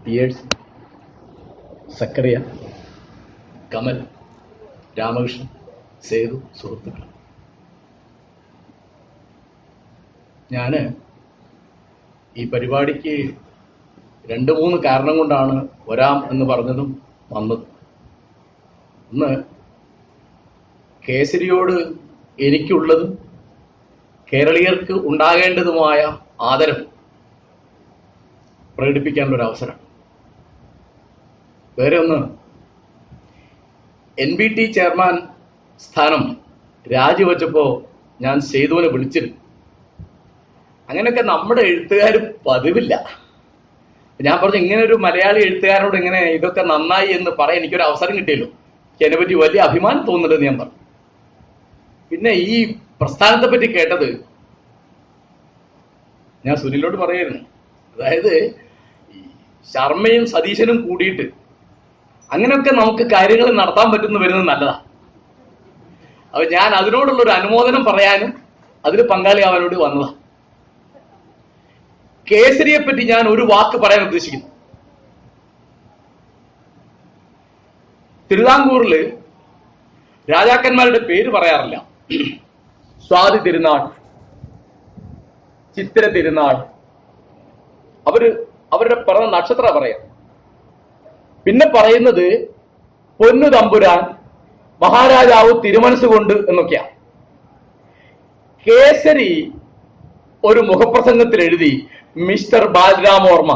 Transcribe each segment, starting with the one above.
Pierce, Zacharia, Kamal, Ramakrishnan, Sethu, സുഹൃത്തുക്കൾ. ഞാൻ ഈ പരിപാടിക്ക് 2-3 കാരണം കൊണ്ടാണ് വരാം എന്ന് പറഞ്ഞതും വന്നത്. ഒന്ന്, കേസരിയോട് എനിക്കുള്ളതും കേരളീയർക്ക് ഉണ്ടാകേണ്ടതുമായ ആദരം പ്രകടിപ്പിക്കാനുള്ളൊരു അവസരം. വേറെ ഒന്ന്, NBT ചെയർമാൻ സ്ഥാനം രാജിവെച്ചപ്പോൾ ഞാൻ സേതുവിനെ വിളിച്ചിരുന്നു. അങ്ങനെയൊക്കെ നമ്മുടെ എഴുത്തുകാർ പതിവില്ല. ഞാൻ പറഞ്ഞു, ഇങ്ങനെ ഒരു മലയാളി എഴുത്തുകാരോട് ഇങ്ങനെ ഇതൊക്കെ നന്നായി എന്ന് പറയാൻ എനിക്കൊരു അവസരം കിട്ടിയല്ലോ, എനിക്ക് അതിനെപ്പറ്റി വലിയ അഭിമാനം തോന്നുന്നുണ്ടെന്ന് ഞാൻ പറഞ്ഞു. പിന്നെ ഈ പ്രസ്ഥാനത്തെ പറ്റി കേട്ടത് ഞാൻ സുനിലോട് പറയായിരുന്നു. അതായത് ഈ ശർമ്മയും സതീശനും കൂടിയിട്ട് അങ്ങനെയൊക്കെ നമുക്ക് കാര്യങ്ങൾ നടത്താൻ പറ്റുന്നു വരുന്നത് നല്ലതാണ്. അപ്പൊ ഞാൻ അതിനോടുള്ളൊരു അനുമോദനം പറയാനും അതിൽ പങ്കാളിയാവാനോട് വന്നതാണ്. കേസരിയെ പറ്റി ഞാൻ ഒരു വാക്ക് പറയാൻ ഉദ്ദേശിക്കുന്നു. തിരുവിതാംകൂറില് രാജാക്കന്മാരുടെ പേര് പറയാറില്ല. സ്വാതി തിരുനാൾ, ചിത്തിര തിരുനാൾ, അവരുടെ പിറന്ന നക്ഷത്ര പറയാം. പിന്നെ പറയുന്നത് പൊന്നു തമ്പുരാൻ, മഹാരാജാവ് തിരുമനസ്സുകൊണ്ട് എന്നൊക്കെയാ. കേസരി ഒരു മുഖപ്രസംഗത്തിൽ എഴുതി മിസ്റ്റർ ബാലരാമവർമ്മ.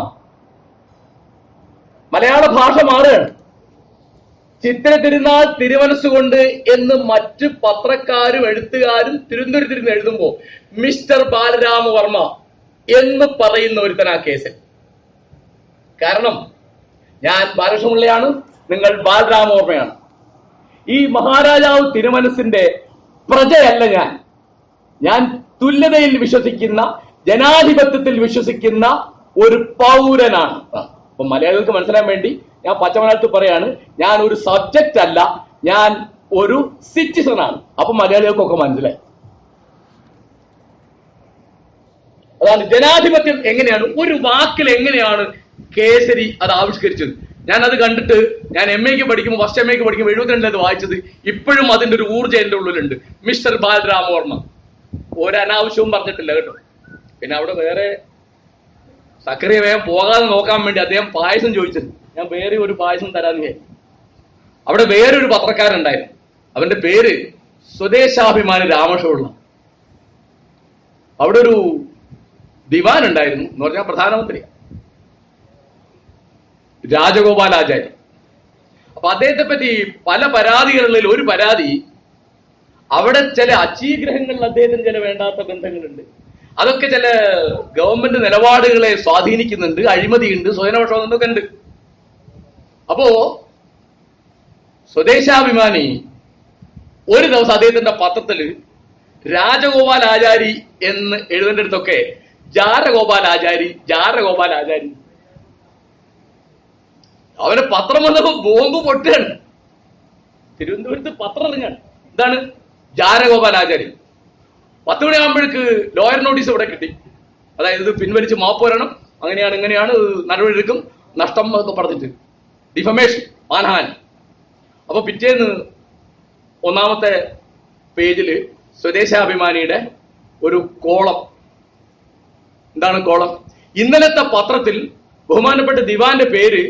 മലയാള ഭാഷ മാറുകയാണ്. ചിത്തിര തിരുനാൾ തിരുമനസ്സുകൊണ്ട് എന്ന് മറ്റ് പത്രക്കാരും എഴുത്തുകാരും തിരുവനന്തപുരത്തിരുന്ന് എഴുതുമ്പോ മിസ്റ്റർ ബാലരാമവർമ്മ എന്ന് പറയുന്ന ഒരുത്തനാ കേസരി. കാരണം ഞാൻ ബാലകൃഷ്ണപിള്ളയാണ്, നിങ്ങൾ ബാലരാമവർമ്മയാണ്. ഈ മഹാരാജാവ് തിരുമനസിന്റെ പ്രജയല്ല ഞാൻ തുല്യതയിൽ വിശ്വസിക്കുന്ന, ജനാധിപത്യത്തിൽ വിശ്വസിക്കുന്ന ഒരു പൗരനാണ്. അപ്പൊ മലയാളികൾക്ക് മനസ്സിലാൻ വേണ്ടി ഞാൻ പച്ചമലയാളത്തിൽ പറയാണ്, ഞാൻ ഒരു സബ്ജക്റ്റ് അല്ല, ഞാൻ ഒരു സിറ്റിസൺ ആണ്. അപ്പൊ മലയാളികൾക്കൊക്കെ മനസ്സിലായി. അതാണ് ജനാധിപത്യം. എങ്ങനെയാണ് ഒരു വാക്കിൽ എങ്ങനെയാണ് കേസരി അത് ആവിഷ്കരിച്ചത്. ഞാൻ അത് കണ്ടിട്ട് ഞാൻ MA പഠിക്കുമ്പോൾ, ഫസ്റ്റ് MA പഠിക്കുമ്പോൾ 72 അത് വായിച്ചത്. ഇപ്പോഴും അതിന്റെ ഒരു ഊർജ്ജം എന്റെ ഉള്ളിലുണ്ട്. മിസ്റ്റർ ബാലരാമവർമ്മ ഒരനാവശ്യവും പറഞ്ഞിട്ടില്ല കേട്ടോ. പിന്നെ അവിടെ വേറെ സക്കറിയ വേഗം പോകാതെ നോക്കാൻ വേണ്ടി അദ്ദേഹം പായസം ചോദിച്ചത്. ഞാൻ വേറെ ഒരു പായസം തരാന്ന് വിചാരിച്ചു. അവിടെ വേറൊരു പത്രക്കാരുണ്ടായിരുന്നു, അവന്റെ പേര് സ്വദേശാഭിമാനി രാമകൃഷ്ണപിള്ള. അവിടെ ഒരു ദിവാൻ ഉണ്ടായിരുന്നു, എന്ന് പറഞ്ഞാൽ പ്രധാനമന്ത്രി രാജഗോപാലാചാരി. അപ്പൊ അദ്ദേഹത്തെ പറ്റി പല പരാതികളിൽ ഒരു പരാതി, അവിടെ ചില അച്ചീഗ്രഹങ്ങളിൽ അദ്ദേഹത്തിന് ചില വേണ്ടാത്ത ബന്ധങ്ങളുണ്ട്. അതൊക്കെ ചില ഗവൺമെന്റ് നിലപാടുകളെ സ്വാധീനിക്കുന്നുണ്ട്, അഴിമതിയുണ്ട്, സ്വജനപക്ഷപാതം എന്നൊക്കെ ഉണ്ട്. അപ്പോ സ്വദേശാഭിമാനി ഒരു ദിവസം അദ്ദേഹത്തിന്റെ പത്രത്തില് രാജഗോപാലാചാരി എന്ന് എഴുതേണ്ടടുത്തൊക്കെ ജാരഗോപാലാചാരി. അവന് പത്രം വന്നപ്പോ ബോംബ് പൊട്ടുകയാണ്. തിരുവനന്തപുരത്ത് പത്രം ഇറങ്ങാണ്. എന്താണ്? ജാരഗോപാലാചാരി. 10 മണിയാകുമ്പോഴേക്ക് ലോയർ നോട്ടീസ് ഇവിടെ കിട്ടി. അതായത് ഇത് പിൻവലിച്ച് മാപ്പ് വരണം, അങ്ങനെയാണ് ഇങ്ങനെയാണ് നടപടി എടുക്കും, നഷ്ടം എന്നൊക്കെ പറഞ്ഞിട്ട് ഡിഫമേഷൻ, മാനഹാനി. അപ്പൊ പിറ്റേന്ന് 1ാമത്തെ പേജില് സ്വദേശാഭിമാനിയുടെ ഒരു കോളം. എന്താണ് കോളം? ഇന്നലത്തെ പത്രത്തിൽ ബഹുമാനപ്പെട്ട ദിവാന്റെ പേര്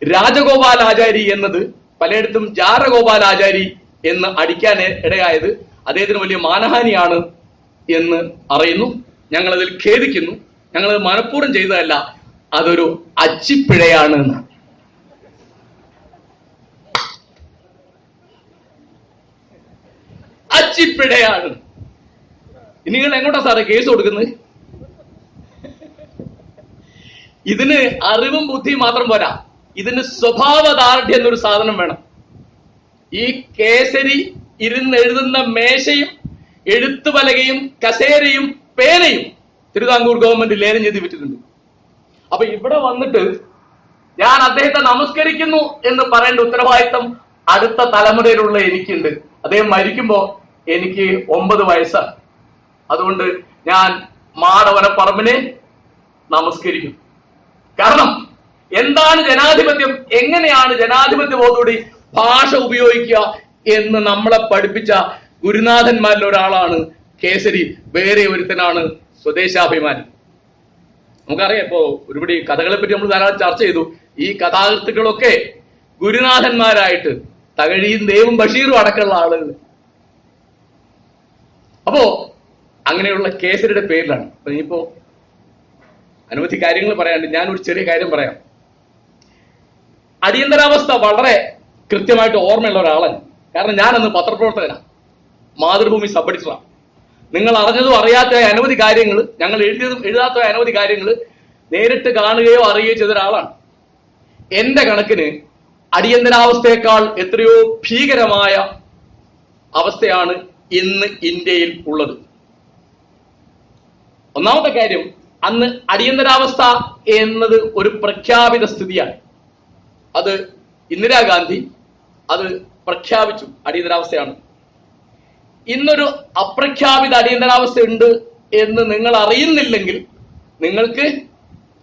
രാജഗോപാലാചാരി എന്നത് പലയിടത്തും ജാരഗോപാലാചാരി എന്ന് അടിക്കാൻ ഇടയായത് അദ്ദേഹത്തിന് വലിയ മാനഹാനിയാണ് എന്ന് അറിയുന്നു. ഞങ്ങളതിൽ ഖേദിക്കുന്നു. ഞങ്ങളത് മനഃപൂർവ്വം ചെയ്തതല്ല, അതൊരു അച്ചിപ്പിഴയാണ് എന്ന്. അച്ചിപ്പിഴയാണ്. ഇനി നിങ്ങൾ എങ്ങോട്ടാ സാറേ കേസ് കൊടുക്കുന്നത്? ഇതിന് അറിവും ബുദ്ധിയും മാത്രം പോരാ, ഇതിന് സ്വഭാവദാർഢ്യം എന്നൊരു സാധനം വേണം. ഈ കേസരി ഇരുന്നെഴുതുന്ന മേശയും എഴുത്തുപലകയും കസേരയും പേനയും തിരുവിതാംകൂർ ഗവൺമെന്റ് ലേലം ചെയ്ത് വിറ്റിട്ടുണ്ട്. അപ്പൊ ഇവിടെ വന്നിട്ട് ഞാൻ അദ്ദേഹത്തെ നമസ്കരിക്കുന്നു എന്ന് പറയേണ്ട ഉത്തരവാദിത്തം അടുത്ത തലമുറയിലുള്ള എനിക്കുണ്ട്. അദ്ദേഹം മരിക്കുമ്പോ എനിക്ക് 9 വയസ്സാണ്. അതുകൊണ്ട് ഞാൻ മാടവനപ്പറമ്പിനെ നമസ്കരിക്കും. കാരണം എന്താണ് ജനാധിപത്യം, എങ്ങനെയാണ് ജനാധിപത്യ ബോധത്തോടെ ഭാഷ ഉപയോഗിക്കുക എന്ന് നമ്മളെ പഠിപ്പിച്ച ഗുരുനാഥന്മാരിൽ ഒരാളാണ് കേസരി. വേറെ ഒരുത്തനാണ് സ്വദേശാഭിമാനി. നമുക്കറിയാം, ഇപ്പോ ഒരുപടി കഥകളെ പറ്റി നമ്മൾ ധാരാളം ചർച്ച ചെയ്തു. ഈ കഥാകൃത്തുക്കളൊക്കെ ഗുരുനാഥന്മാരായിട്ട് തകഴിയും ദേവും ബഷീറും അടക്കമുള്ള ആളുകൾ. അപ്പോ അങ്ങനെയുള്ള കേസരിയുടെ പേരിലാണ്. അപ്പൊ ഇനിയിപ്പോ അനവധി കാര്യങ്ങൾ പറയാനുണ്ട്. ഞാനൊരു ചെറിയ കാര്യം പറയാം. അടിയന്തരാവസ്ഥ വളരെ കൃത്യമായിട്ട് ഓർമ്മയുള്ള ഒരാളാണ്. കാരണം ഞാനന്ന് പത്രപ്രവർത്തകനാണ്, മാതൃഭൂമി സബ് എഡിറ്ററാണ്. നിങ്ങൾ അറിഞ്ഞതും അറിയാത്ത അനവധി കാര്യങ്ങൾ, ഞങ്ങൾ എഴുതിയതും എഴുതാത്ത അനവധി കാര്യങ്ങൾ നേരിട്ട് കാണുകയോ അറിയുകയോ ചെയ്ത ഒരാളാണ്. എന്റെ കണക്കിന് അടിയന്തരാവസ്ഥയേക്കാൾ എത്രയോ ഭീകരമായ അവസ്ഥയാണ് ഇന്ന് ഇന്ത്യയിൽ ഉള്ളത്. ഒന്നാമത്തെ കാര്യം, അന്ന് അടിയന്തരാവസ്ഥ എന്നത് ഒരു പ്രഖ്യാപിത സ്ഥിതിയാണ്. അത് ഇന്ദിരാഗാന്ധി അത് പ്രഖ്യാപിച്ചു, അടിയന്തരാവസ്ഥയാണ്. ഇന്നൊരു അപ്രഖ്യാപിത അടിയന്തരാവസ്ഥ ഉണ്ട് എന്ന് നിങ്ങൾ അറിയുന്നില്ലെങ്കിൽ നിങ്ങൾക്ക്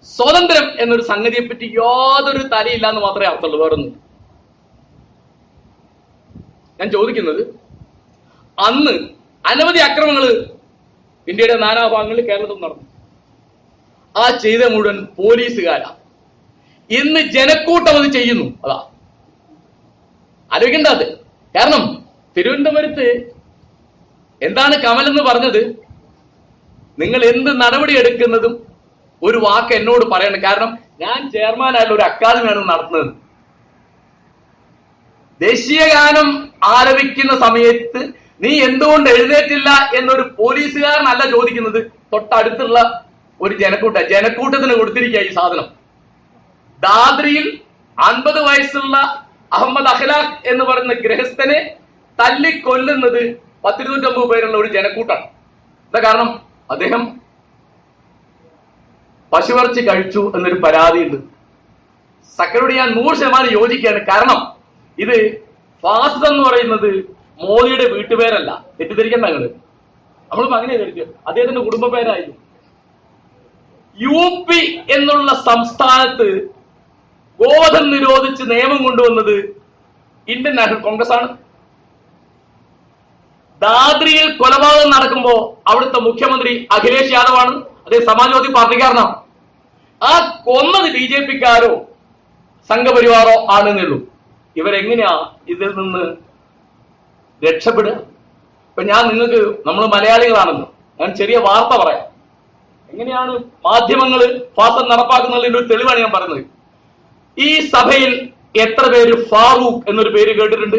സ്വാതന്ത്ര്യം എന്നൊരു സംഗതിയെ പറ്റി യാതൊരു തലയില്ല എന്ന് മാത്രമേ അർത്ഥമുള്ളൂ, വേറൊന്നും. ഞാൻ ചോദിക്കുന്നത്, അന്ന് അനവധി അക്രമങ്ങൾ ഇന്ത്യയുടെ നാനാഭാഗങ്ങളിൽ കേരളത്തിൽ നടന്നു. ആ ചെയ്ത മുഴുവൻ പോലീസുകാരാ. ഇന്ന് ജനക്കൂട്ടം അത് ചെയ്യുന്നു. അതാ ആലോചിക്കേണ്ടത്. കാരണം തിരുവനന്തപുരത്ത് എന്താണ് കമൽ എന്ന് പറഞ്ഞത്, നിങ്ങൾ എന്ത് നടപടി എടുക്കുന്നതും ഒരു വാക്ക് എന്നോട് പറയണം. കാരണം ഞാൻ ചെയർമാനായുള്ള ഒരു അക്കാദമിയാണ് നടത്തുന്നത്. ദേശീയ ഗാനം ആലപിക്കുന്ന സമയത്ത് നീ എന്തുകൊണ്ട് എഴുന്നേറ്റില്ല എന്നൊരു പോലീസുകാരനല്ല ചോദിക്കുന്നത്, തൊട്ടടുത്തുള്ള ഒരു ജനക്കൂട്ടത്തിന് കൊടുത്തിരിക്കുക ഈ സാധനം. ദാദ്രിയിൽ 50 വയസ്സുള്ള അഹമ്മദ് അഖ്ലാഖ് എന്ന് പറയുന്ന ഗൃഹസ്ഥനെ തല്ലിക്കൊല്ലുന്നത് 100-150 പേരുള്ള ഒരു ജനക്കൂട്ടാണ്. എന്താ കാരണം? അദ്ദേഹം പശുവിറച്ചി കഴിച്ചു എന്നൊരു പരാതിയുണ്ട്. സക്കരോട് ഞാൻ 100% യോജിക്കുകയാണ്. കാരണം ഇത് ഫാസിസം എന്ന് പറയുന്നത് മോദിയുടെ വീട്ടുപേരല്ല, തെറ്റിദ്ധരിക്കേണ്ട. നമ്മളിപ്പോ അങ്ങനെ ധരിക്കുക, അദ്ദേഹത്തിന്റെ കുടുംബ പേരായിരുന്നു. UP എന്നുള്ള സംസ്ഥാനത്ത് ഗോവധം നിരോധിച്ച് നിയമം കൊണ്ടുവന്നത് ഇന്ത്യൻ നാഷണൽ കോൺഗ്രസ് ആണ്. ദാദ്രിയിൽ കൊലപാതകം നടക്കുമ്പോ അവിടുത്തെ മുഖ്യമന്ത്രി അഖിലേഷ് യാദവ് ആണ്, അദ്ദേഹം സമാജ്വാദി പാർട്ടിക്കാരനാണ്. ആ കൊന്നത് BJP-ക്കാരോ സംഘപരിവാറോ ആണെന്നുള്ളൂ. ഇവരെങ്ങനെയാ ഇതിൽ നിന്ന് രക്ഷപ്പെടുക? ഇപ്പൊ ഞാൻ നിങ്ങൾക്ക്, നമ്മൾ മലയാളികളാണല്ലോ, ഞാൻ ചെറിയ വാർത്ത പറയാം. എങ്ങനെയാണ് മാധ്യമങ്ങൾ ഫാസിസം നടപ്പാക്കുന്നതിന്റെ ഒരു തെളിവാണ് ഞാൻ പറയുന്നത്. ഈ സഭയിൽ എത്ര പേര് ഫാറൂഖ് എന്നൊരു പേര് കേട്ടിട്ടുണ്ട്?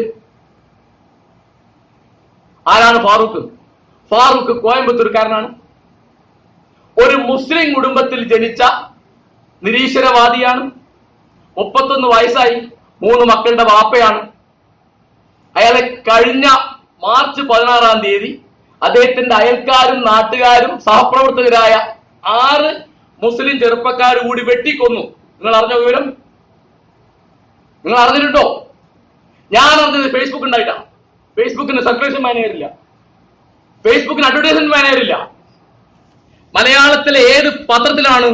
ആരാണ് ഫാറൂഖ്? ഫാറൂഖ് കോയമ്പത്തൂർക്കാരനാണ്. ഒരു മുസ്ലിം കുടുംബത്തിൽ ജനിച്ച നിരീശ്വരവാദിയാണ്. 31 വയസ്സായി, 3 മക്കളുടെ വാപ്പയാണ്. അയാളെ കഴിഞ്ഞ മാർച്ച് 16-ാം തീയതി അദ്ദേഹത്തിന്റെ അയൽക്കാരും നാട്ടുകാരും സഹപ്രവർത്തകരായ 6 മുസ്ലിം ചെറുപ്പക്കാർ കൂടി വെട്ടിക്കൊന്നു. നിങ്ങൾ അറിഞ്ഞ വിവരം നിങ്ങൾ അറിഞ്ഞിട്ടുണ്ടോ? ഞാൻ അറിഞ്ഞത് ഫേസ്ബുക്ക് ഉണ്ടായിട്ടാണ്. ഫേസ്ബുക്കിന് സർക്കുലേഷൻ മാനേജർ ഇല്ല, ഫേസ്ബുക്കിന് അഡ്വർടൈസ്മെന്റ് മാനേജർ ഇല്ല. മലയാളത്തിലെ ഏത് പത്രത്തിലാണ്,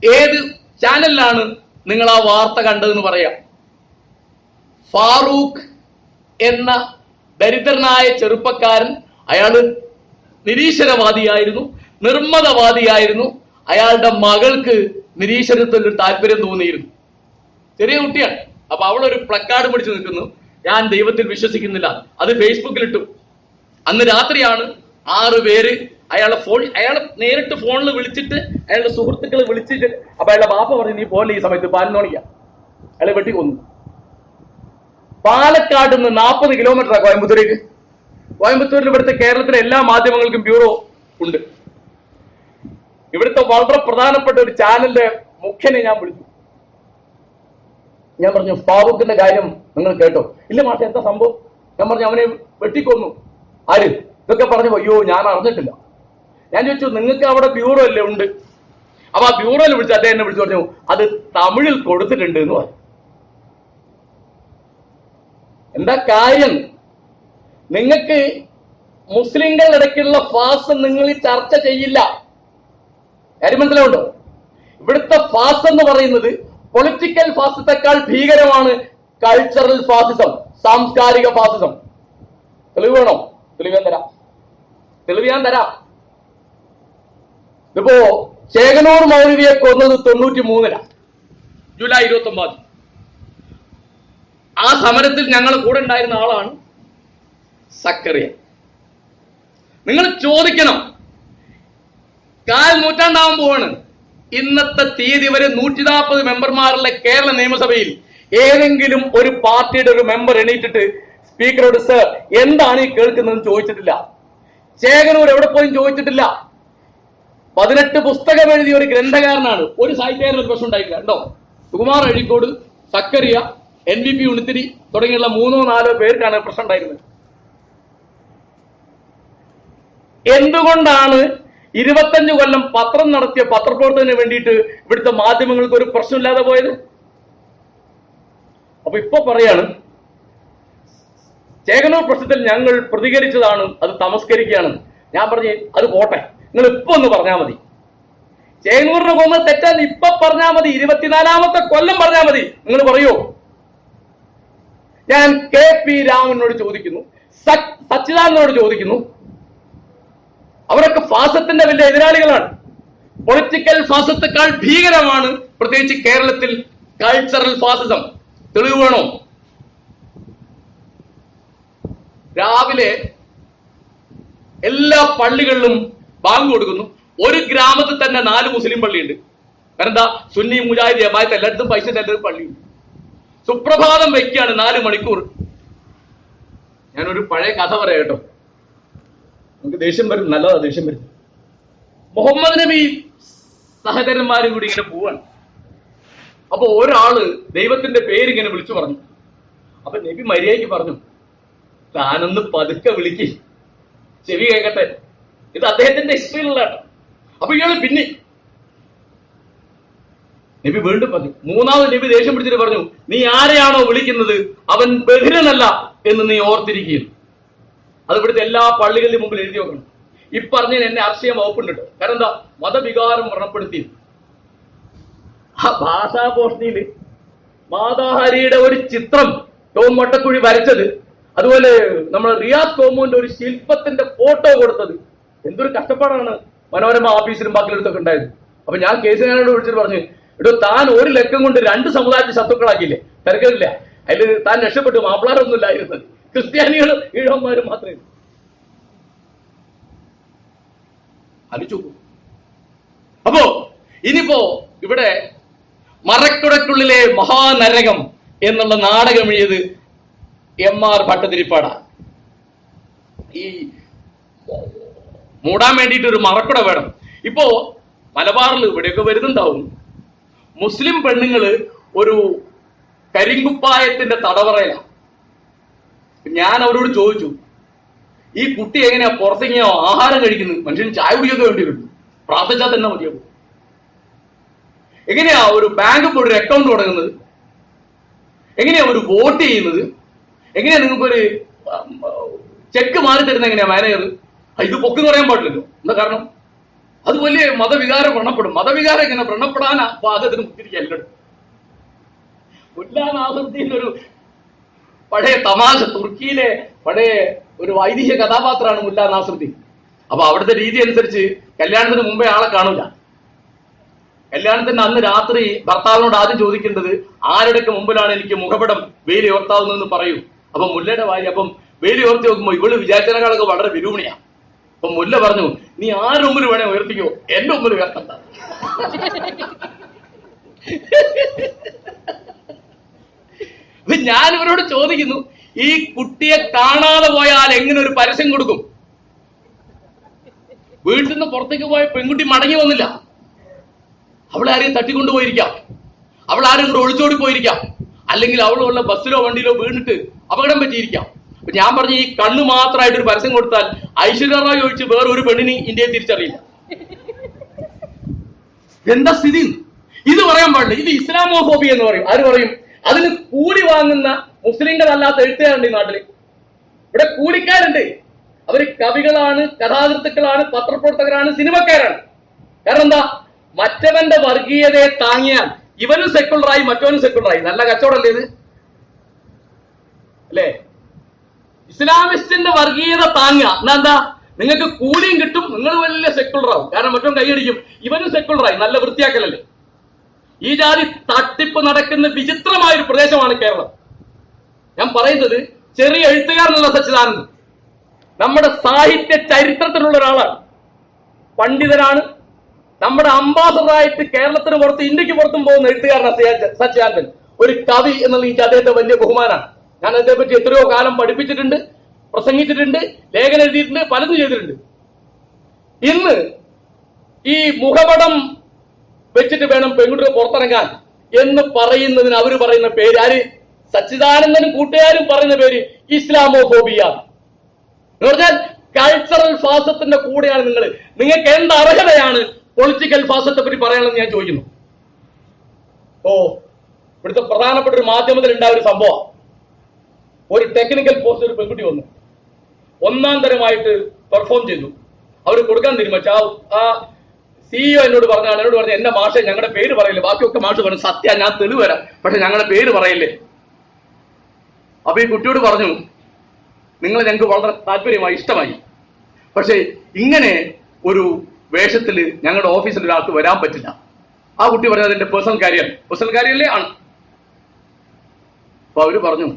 ഏത് ചാനലിലാണ് നിങ്ങൾ ആ വാർത്ത കണ്ടതെന്ന് പറയാം. ഫാറൂഖ് എന്ന ദരിദ്രനായ ചെറുപ്പക്കാരൻ, അയാള് നിരീശ്വരവാദിയായിരുന്നു, നിർമ്മതവാദിയായിരുന്നു. അയാളുടെ മകൾക്ക് നിരീശ്വരത്തിൽ ഒരു താല്പര്യം തോന്നിയിരുന്നു. ചെറിയ കുട്ടിയാണ്. അപ്പൊ അവളൊരു പ്ലക്കാർഡ് പിടിച്ചു നിൽക്കുന്നു, ഞാൻ ദൈവത്തിൽ വിശ്വസിക്കുന്നില്ല. അത് ഫേസ്ബുക്കിലിട്ടു. അന്ന് രാത്രിയാണ് 6 പേര് അയാളെ നേരിട്ട് ഫോണിൽ വിളിച്ചിട്ട്, അയാളുടെ സുഹൃത്തുക്കളെ വിളിച്ചിട്ട്, അപ്പൊ അയാളുടെ ബാപ്പ പറഞ്ഞു, നീ പോലെ ഈ സമയത്ത് 11 മണിക്കാ. അയാളെ വെട്ടിക്കൊന്നു. പാലക്കാട് നിന്ന് 40 കിലോമീറ്ററാണ് കോയമ്പത്തൂരേക്ക്. കോയമ്പത്തൂരിൽ ഇവിടുത്തെ കേരളത്തിലെ എല്ലാ മാധ്യമങ്ങൾക്കും ബ്യൂറോ ഉണ്ട്. ഇവിടുത്തെ വളരെ പ്രധാനപ്പെട്ട ഒരു ചാനലിന്റെ മുഖ്യനെ ഞാൻ വിളിച്ചു. ഞാൻ പറഞ്ഞു, ഫാറൂഖിന്റെ കാര്യം നിങ്ങൾ കേട്ടോ? ഇല്ല മാഷെ, എന്താ സംഭവം? ഞാൻ പറഞ്ഞു, അവനെ വെട്ടിക്കൊന്നു. ആര്? ഇതൊക്കെ പറഞ്ഞു. അയ്യോ, ഞാൻ അറിഞ്ഞിട്ടില്ല. ഞാൻ ചോദിച്ചു, നിങ്ങൾക്ക് അവിടെ ബ്യൂറോ അല്ലേ ഉണ്ട്? അപ്പൊ ആ ബ്യൂറോയിൽ വിളിച്ചു അദ്ദേഹം എന്നെ വിളിച്ചു പറഞ്ഞു, അത് തമിഴിൽ കൊടുത്തിട്ടുണ്ട് എന്ന് പറഞ്ഞു. എന്താ കാര്യം? നിങ്ങൾക്ക് മുസ്ലിങ്ങളുടെ ഇടയ്ക്കുള്ള ഫാസിസം നിങ്ങൾ ചർച്ച ചെയ്യില്ല. കാര്യം മനസ്സിലാവുണ്ടോ? ഇവിടുത്തെ ഫാസ് എന്ന് പറയുന്നത് പൊളിറ്റിക്കൽ ഫാസിസത്തെക്കാൾ ഭീകരമാണ് കൾച്ചറൽ ഫാസിസം, സാംസ്കാരിക ഫാസിസം. തെളിവ് വേണോ? തെളിവ് ഞാൻ തരാം. ഇപ്പോ ചേകനൂർ മൗലവിയെ കൊന്നത് 93 ജൂലൈ 29. ആ സമരത്തിൽ ഞങ്ങൾ കൂടെ ഉണ്ടായിരുന്ന ആളാണ് സക്കറിയ. നിങ്ങൾ ചോദിക്കണം, 1/4 നൂറ്റാണ്ടാവാൻ പോവാണ്. ഇന്നത്തെ തീയതി വരെ 140 മെമ്പർമാരുള്ള കേരള നിയമസഭയിൽ ഏതെങ്കിലും ഒരു പാർട്ടിയുടെ ഒരു മെമ്പർ എണീറ്റിട്ട് സ്പീക്കറോട് സർ എന്താണ് ഈ കേൾക്കുന്നതെന്ന് ചോദിച്ചിട്ടില്ല. ചേകനൂർ എവിടെ പോയും ചോദിച്ചിട്ടില്ല. 18 പുസ്തകം എഴുതിയ ഒരു ഗ്രന്ഥകാരനാണ്. ഒരു സാഹിത്യകാരന് പ്രശ്നം ഉണ്ടായിട്ടില്ല. കണ്ടോ? സുകുമാർ അഴീക്കോട്, സക്കറിയ, NVP ഉണിത്തിരി തുടങ്ങിയുള്ള 3-4 പേർക്കാണ് പ്രശ്നം ഉണ്ടായിരുന്നത്. എന്തുകൊണ്ടാണ് 25 കൊല്ലം പത്രം നടത്തിയ പത്രപ്രവർത്തനത്തിന് വേണ്ടിയിട്ട് ഇവിടുത്തെ മാധ്യമങ്ങൾക്ക് ഒരു പ്രശ്നമില്ലാതെ പോയത്? അപ്പൊ ഇപ്പൊ പറയാണ് ചേകനൂർ പ്രശ്നത്തിൽ ഞങ്ങൾ പ്രതികരിച്ചതാണ്, അത് തമസ്കരിക്കുകയാണ്. ഞാൻ പറഞ്ഞു അത് പോട്ടെ, നിങ്ങൾ ഇപ്പൊ ഒന്ന് പറഞ്ഞാൽ മതി. ചേകനൂരിനെ കൊന്നത് തെറ്റാന്ന് ഇപ്പൊ പറഞ്ഞാൽ മതി. 24ാമത്തെ കൊല്ലം പറഞ്ഞാൽ മതി. നിങ്ങൾ പറയോ? ഞാൻ KP രാമനോട് ചോദിക്കുന്നു, സച്ചിദാനന്ദനോട് ചോദിക്കുന്നു. അവരൊക്കെ ഫാസത്തിന്റെ വലിയ എതിരാളികളാണ്. പൊളിറ്റിക്കൽ ഫാസത്തെക്കാൾ ഭീകരമാണ് പ്രത്യേകിച്ച് കേരളത്തിൽ കൾച്ചറൽ ഫാസിസം. തെളിവ് വേണോ? രാവിലെ എല്ലാ പള്ളികളിലും ബാങ്ക് കൊടുക്കുന്നു. ഒരു ഗ്രാമത്തിൽ തന്നെ 4 മുസ്ലിം പള്ളിയുണ്ട്. കാരണം എന്താ? സുന്നി മുജാഹിദ് ജമാഅത്ത് എല്ലായിടത്തും പൈസ എല്ലാവരും പള്ളിയുണ്ട്. സുപ്രഭാതം വയ്ക്കുകയാണ് 4 മണിക്കൂർ. ഞാനൊരു പഴയ കഥ പറയാം കേട്ടോ, നമുക്ക് ദേഷ്യം വരും. നല്ലതാ ദേഷ്യം വരും. മുഹമ്മദ് നബി സഹചരന്മാരും കൂടി ഇങ്ങനെ പോവാണ്. അപ്പൊ ഒരാള് ദൈവത്തിന്റെ പേരിങ്ങനെ വിളിച്ചു പറഞ്ഞു. അപ്പൊ നബി മര്യാദയ്ക്ക് പറഞ്ഞു, താനൊന്ന് പതുക്കെ വിളിക്ക്, ചെവി കേൾക്കട്ടെ. ഇത് അദ്ദേഹത്തിന്റെ ഹിസ്റ്ററിയിലുള്ളതാണ്. അപ്പൊ ഇയാള് പിന്നെ നബി വീണ്ടും പറഞ്ഞു. 3ാമത് നബി ദേഷ്യം പിടിച്ചിട്ട് പറഞ്ഞു, നീ ആരെയാണോ വിളിക്കുന്നത് അവൻ ബഹിരനല്ല എന്ന് നീ ഓർത്തിരിക്കുകയും. അത് ഇവിടുത്തെ എല്ലാ പള്ളികളുടെ മുമ്പിൽ എഴുതി വെക്കണം. ഈ പറഞ്ഞതിന് എന്നെ അർശയം വകുപ്പുണ്ട്. കാരണം എന്താ? മതവികാരം വ്രണപ്പെടുത്തി. ആ ഭാഷാപോഷണിയില് മാതാഹരിയുടെ ഒരു ചിത്രം ടോം മൊട്ടക്കുഴി വരച്ചത്, അതുപോലെ നമ്മുടെ റിയാസ് കോമോന്റെ ഒരു ശില്പത്തിന്റെ ഫോട്ടോ കൊടുത്തത്, എന്തൊരു കഷ്ടപ്പാടാണ് മനോരമ ഓഫീസിലും ബാക്കിയെടുത്തൊക്കെ ഉണ്ടായത്. അപ്പൊ ഞാൻ കേസുകാരോട് വിളിച്ചിട്ട് പറഞ്ഞു, എടോ താൻ 1 ലക്കം കൊണ്ട് 2 സമുദായത്തെ ശത്രുക്കളാക്കിയില്ലേ, തിരക്കില്ല. അതിൽ താൻ രക്ഷപ്പെട്ടു. മാപ്പിളാരൊന്നും ഇല്ലായിരുന്നത്, ക്രിസ്ത്യാനികളും ഈഴവന്മാരും മാത്രമേ. ആലോചിച്ചു. അപ്പോ ഇനിയിപ്പോ ഇവിടെ മറക്കുടക്കുള്ളിലെ മഹാനരകം എന്നുള്ള നാടകം എഴുതിയത് MR ഭട്ടതിരിപ്പാടാണ്. ഈ മൂടാൻ വേണ്ടിയിട്ട് ഒരു മറക്കുട വേണം. ഇപ്പോ മലബാറിൽ ഇവിടെയൊക്കെ വരുന്നുണ്ടാവും മുസ്ലിം പെണ്ണുങ്ങള് ഒരു കരിങ്കുപ്പായത്തിന്റെ തടവറയിലാണ്. ഞാൻ അവരോട് ചോദിച്ചു, ഈ കുട്ടി എങ്ങനെയാ പുറത്തേക്കോ ആഹാരം കഴിക്കുന്നത്? മനുഷ്യന് ചായ കുടിയൊക്കെ വേണ്ടി വരും, പ്രാർത്ഥിച്ചാൽ തന്നെ മതിയാകും. എങ്ങനെയാ ഒരു ബാങ്ക് പോയി ഒരു അക്കൗണ്ട് തുടങ്ങുന്നത്? എങ്ങനെയാ ഒരു വോട്ട് ചെയ്യുന്നത്? എങ്ങനെയാ നിങ്ങൾക്കൊരു ചെക്ക് മാറി തരുന്നത്? എങ്ങനെയാ മാനേജർ? ഇത് പൊക്കെന്ന് പറയാൻ പാടില്ലല്ലോ. എന്താ കാരണം? അത് വലിയ മതവികാരം വ്രണപ്പെടും. മതവികാരം ഇങ്ങനെ വ്രണപ്പെടാൻ പാകത്തിന് മുത്തിരിക്കല്ലോ. മുല്ലാ നാസറുദ്ദീൻ ഒരു പഴയ തമാശ, തുർക്കിയിലെ പഴയ ഒരു വൈദിക കഥാപാത്രമാണ് മുല്ലാ നാസറുദ്ദീൻ. അപ്പൊ അവിടുത്തെ രീതി അനുസരിച്ച് കല്യാണത്തിന് മുമ്പേ ആളെ കാണില്ല. കല്യാണത്തിന്റെ അന്ന് രാത്രി ഭർത്താവിനോട് ആദ്യം ചോദിക്കേണ്ടത് ആരുടെയൊക്കെ മുമ്പിലാണ് എനിക്ക് മുഖപടം വേലി ഉയർത്താവുന്നതെന്ന് പറയൂ. അപ്പൊ മുല്ലയുടെ ഭാര്യ അപ്പം വേലി ഉയർത്തി നോക്കുമ്പോൾ ഇവള് വിചാരിച്ചതിനേക്കാളൊക്കെ വളരെ വിരൂപണിയാണ്. അപ്പൊ മുല്ല പറഞ്ഞു, നീ ആരുടെ മുമ്പിൽ വേണേ ഉയർത്തിക്കോ, എന്റെ മുമ്പിൽ ഉയർത്തണ്ട. ഞാൻ ഇവരോട് ചോദിക്കുന്നു, ഈ കുട്ടിയെ കാണാതെ പോയാൽ എങ്ങനെ ഒരു പരസ്യം കൊടുക്കും? വീട്ടിൽ നിന്ന് പുറത്തേക്ക് പോയ പെൺകുട്ടി മടങ്ങി വന്നില്ല. അവളെ ആരെയും തട്ടിക്കൊണ്ടുപോയിരിക്കാം, അവൾ ആരും കൂടെ ഒളിച്ചോടി പോയിരിക്കാം, അല്ലെങ്കിൽ അവളുള്ള ബസ്സിലോ വണ്ടിയിലോ വീണിട്ട് അപകടം പറ്റിയിരിക്കാം. അപ്പൊ ഞാൻ പറഞ്ഞു, ഈ കണ്ണ് മാത്രമായിട്ട് ഒരു പരസ്യം കൊടുത്താൽ ഐശ്വര്യ റായ് ഒഴിച്ച് വേറെ ഒരു പെണ്ണിന് ഇന്ത്യയെ തിരിച്ചറിയില്ല. എന്താ സ്ഥിതി? ഇത് പറയാൻ പാടില്ല. ഇത് ഇസ്ലാമോഫോബി എന്ന് പറയും. ആര് പറയും? അതിന് കൂലി വാങ്ങുന്ന മുസ്ലിങ്ങളല്ലാത്ത എഴുത്തുകാരുണ്ട് ഈ നാട്ടില്. ഇവിടെ കൂലിക്കാരുണ്ട്. അവര് കവികളാണ്, കഥാകൃത്തുക്കളാണ്, പത്രപ്രവർത്തകരാണ്, സിനിമക്കാരാണ്. കാരണം എന്താ? മറ്റവന്റെ വർഗീയതയെ താങ്ങിയാൽ ഇവനും സെക്കുലറായി മറ്റവനും സെക്കുലറായി. നല്ല കച്ചവടമല്ലേ ഇത്? അല്ലേ? ഇസ്ലാമിസ്റ്റിന്റെ വർഗീയത താങ്ങുക എന്താ? നിങ്ങൾക്ക് കൂലിയും കിട്ടും, നിങ്ങൾ വലിയ സെക്കുലറാവും. കാരണം മറ്റവൻ കൈയടിക്കും, ഇവനും സെക്കുലറായി. നല്ല വൃത്തിയാക്കലല്ലേ? ഈ ജാതി തട്ടിപ്പ് നടക്കുന്ന വിചിത്രമായ ഒരു പ്രദേശമാണ് കേരളം. ഞാൻ പറയുന്നത് ചെറിയ എഴുത്തുകാരനുള്ള സച്ചിദാനന്ദൻ നമ്മുടെ സാഹിത്യ ചരിത്രത്തിലുള്ള ഒരാളാണ്, പണ്ഡിതനാണ്. നമ്മുടെ അംബാസഡറായിട്ട് കേരളത്തിന് പുറത്ത് ഇന്ത്യക്ക് പുറത്തും പോകുന്ന എഴുത്തുകാരനാണ് സച്ചിദാനന്ദൻ. ഒരു കവി എന്നുള്ള എനിക്ക് അദ്ദേഹത്തെ വലിയ ബഹുമാനമാണ്. ഞാൻ അദ്ദേഹത്തെ പറ്റി എത്രയോ കാലം പഠിപ്പിച്ചിട്ടുണ്ട്, പ്രസംഗിച്ചിട്ടുണ്ട്, ലേഖനം എഴുതിയിട്ടുണ്ട്, പലതും ചെയ്തിട്ടുണ്ട്. ഇന്ന് ഈ മുഖപടം വെച്ചിട്ട് വേണം പെൺകുട്ടികൾ പുറത്തിറങ്ങാൻ എന്ന് പറയുന്നതിന് അവർ പറയുന്ന പേര്, ആര്? സച്ചിദാനന്ദനും കൂട്ടുകാരും പറയുന്ന പേര് ഇസ്ലാമോഫോബിയ എന്ന് പറഞ്ഞാൽ കൾച്ചറൽ ഫാസത്തിന്റെ കൂടെയാണ് നിങ്ങൾ. നിങ്ങൾക്ക് എന്ത് അർഹതയാണ് പൊളിറ്റിക്കൽ ഫാസത്തെ പറ്റി പറയാനെന്ന് ഞാൻ ചോദിക്കുന്നു. ഇവിടുത്തെ പ്രധാനപ്പെട്ട ഒരു മാധ്യമത്തിൽ ഉണ്ടായ ഒരു സംഭവം, ഒരു ടെക്നിക്കൽ പോസ്റ്റ് ഒരു പെൺകുട്ടി വന്നു, ഒന്നാം തരമായിട്ട് പെർഫോം ചെയ്തു. അവർ കൊടുക്കാൻ തീരുമാനിച്ചു. ആ CEO എന്നോട് പറഞ്ഞു എന്റെ മാഷെ ഞങ്ങളുടെ പേര് പറയില്ലേ, ബാക്കിയൊക്കെ മാഷ് പറഞ്ഞു സത്യ, ഞാൻ തെളിവ് വരാം, പക്ഷെ ഞങ്ങളുടെ പേര് പറയില്ലേ. അപ്പൊ ഈ കുട്ടിയോട് പറഞ്ഞു, നിങ്ങളെ ഞങ്ങൾക്ക് വളരെ താല്പര്യമായി, ഇഷ്ടമായി, പക്ഷെ ഇങ്ങനെ ഒരു വേഷത്തിൽ ഞങ്ങളുടെ ഓഫീസിൽ ഒരാൾക്ക് വരാൻ പറ്റില്ല. ആ കുട്ടി പറഞ്ഞത് അതിന്റെ പേഴ്സണൽ കാര്യമല്ലേ ആണ്. അപ്പൊ അവര് പറഞ്ഞു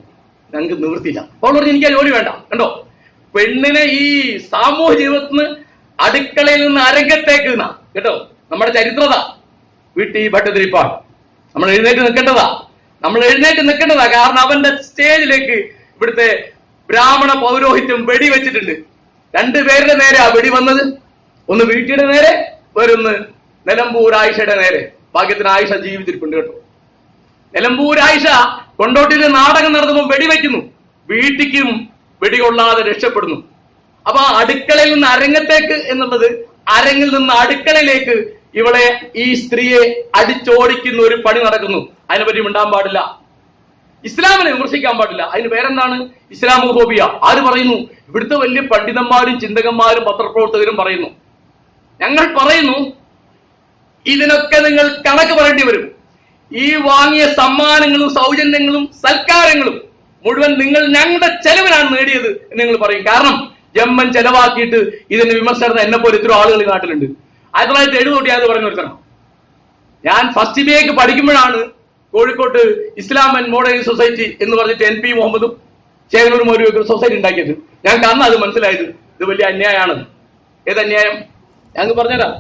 ഞങ്ങൾക്ക് നിവൃത്തിയില്ല. അപ്പോൾ പറഞ്ഞു എനിക്ക് ആ ജോലി വേണ്ട. കണ്ടോ, പെണ്ണിനെ ഈ സാമൂഹ്യ ജീവിതത്തിൽ നിന്ന് അടുക്കളയിൽ നിന്ന് അരങ്ങത്തേക്ക് കേട്ടോ, നമ്മുടെ ചരിത്രത വീട്ടി ഭട്ടതിരിപ്പാട് നമ്മൾ എഴുന്നേറ്റ് നിൽക്കേണ്ടതാ. കാരണം അവന്റെ സ്റ്റേജിലേക്ക് ഇവിടുത്തെ ബ്രാഹ്മണ പൗരോഹിത്യം വെടിവെച്ചിട്ടുണ്ട്. രണ്ടുപേരുടെ നേരെ ആ വെടി വന്നത്, ഒന്ന് വീട്ടിയുടെ നേരെ, വേറൊന്ന് നിലമ്പൂർ ആയിഷയുടെ നേരെ. ഭാഗ്യത്തിന് ആയിഷ ജീവിച്ചിരിപ്പുണ്ട് കേട്ടോ. നിലമ്പൂർ ആയിഷ കൊണ്ടോട്ടിയിൽ നാടകം നടത്തുമ്പോൾ വെടിവെക്കുന്നു, വീട്ടിക്കും വെടികൊള്ളാതെ രക്ഷപ്പെടുന്നു. അപ്പൊ അടുക്കളയിൽ നിന്ന് അരങ്ങത്തേക്ക് എന്നുള്ളത്, അരങ്ങിൽ നിന്ന് അടുക്കളയിലേക്ക് ഇവളെ, ഈ സ്ത്രീയെ അടിച്ചോടിക്കുന്ന ഒരു പണി നടക്കുന്നു. അതിനെപ്പറ്റി മിണ്ടാൻ പാടില്ല, ഇസ്ലാമിനെ വിമർശിക്കാൻ പാടില്ല. അതിന് പേരെന്താണ്? ഇസ്ലാമോഫോബിയ. ആര് പറയുന്നു? ഇവിടുത്തെ വലിയ പണ്ഡിതന്മാരും ചിന്തകന്മാരും പത്രപ്രവർത്തകരും പറയുന്നു. ഞങ്ങൾ പറയുന്നു ഇതിനൊക്കെ നിങ്ങൾ കണക്ക് പറയേണ്ടി വരും. ഈ വാങ്ങിയ സമ്മാനങ്ങളും സൗജന്യങ്ങളും സൽക്കാരങ്ങളും മുഴുവൻ നിങ്ങൾ ഞങ്ങളുടെ ചെലവിലാണ് നേടിയത് എന്ന് നിങ്ങൾ പറയും. കാരണം ജമ്മൻ ചെലവാക്കിയിട്ട് ഇതിന് വിമർശനം എന്നെ പോലെ ഇത്ര ആളുകൾ ഈ നാട്ടിലുണ്ട്. 1970 അത് പറഞ്ഞ ഒരുത്തണം. ഞാൻ ഫസ്റ്റ് BA പഠിക്കുമ്പോഴാണ് കോഴിക്കോട്ട് ഇസ്ലാം ആൻഡ് മോഡേൺ സൊസൈറ്റി എന്ന് പറഞ്ഞിട്ട് NP മുഹമ്മദും ചേകനൂരും ഒരു സൊസൈറ്റി ഉണ്ടാക്കിയത്. ഞങ്ങൾക്ക് അന്ന് അത് മനസ്സിലായത് ഇത് വലിയ അന്യായമാണ്. ഏത് അന്യായം? ഞങ്ങൾക്ക് പറഞ്ഞുതരാം.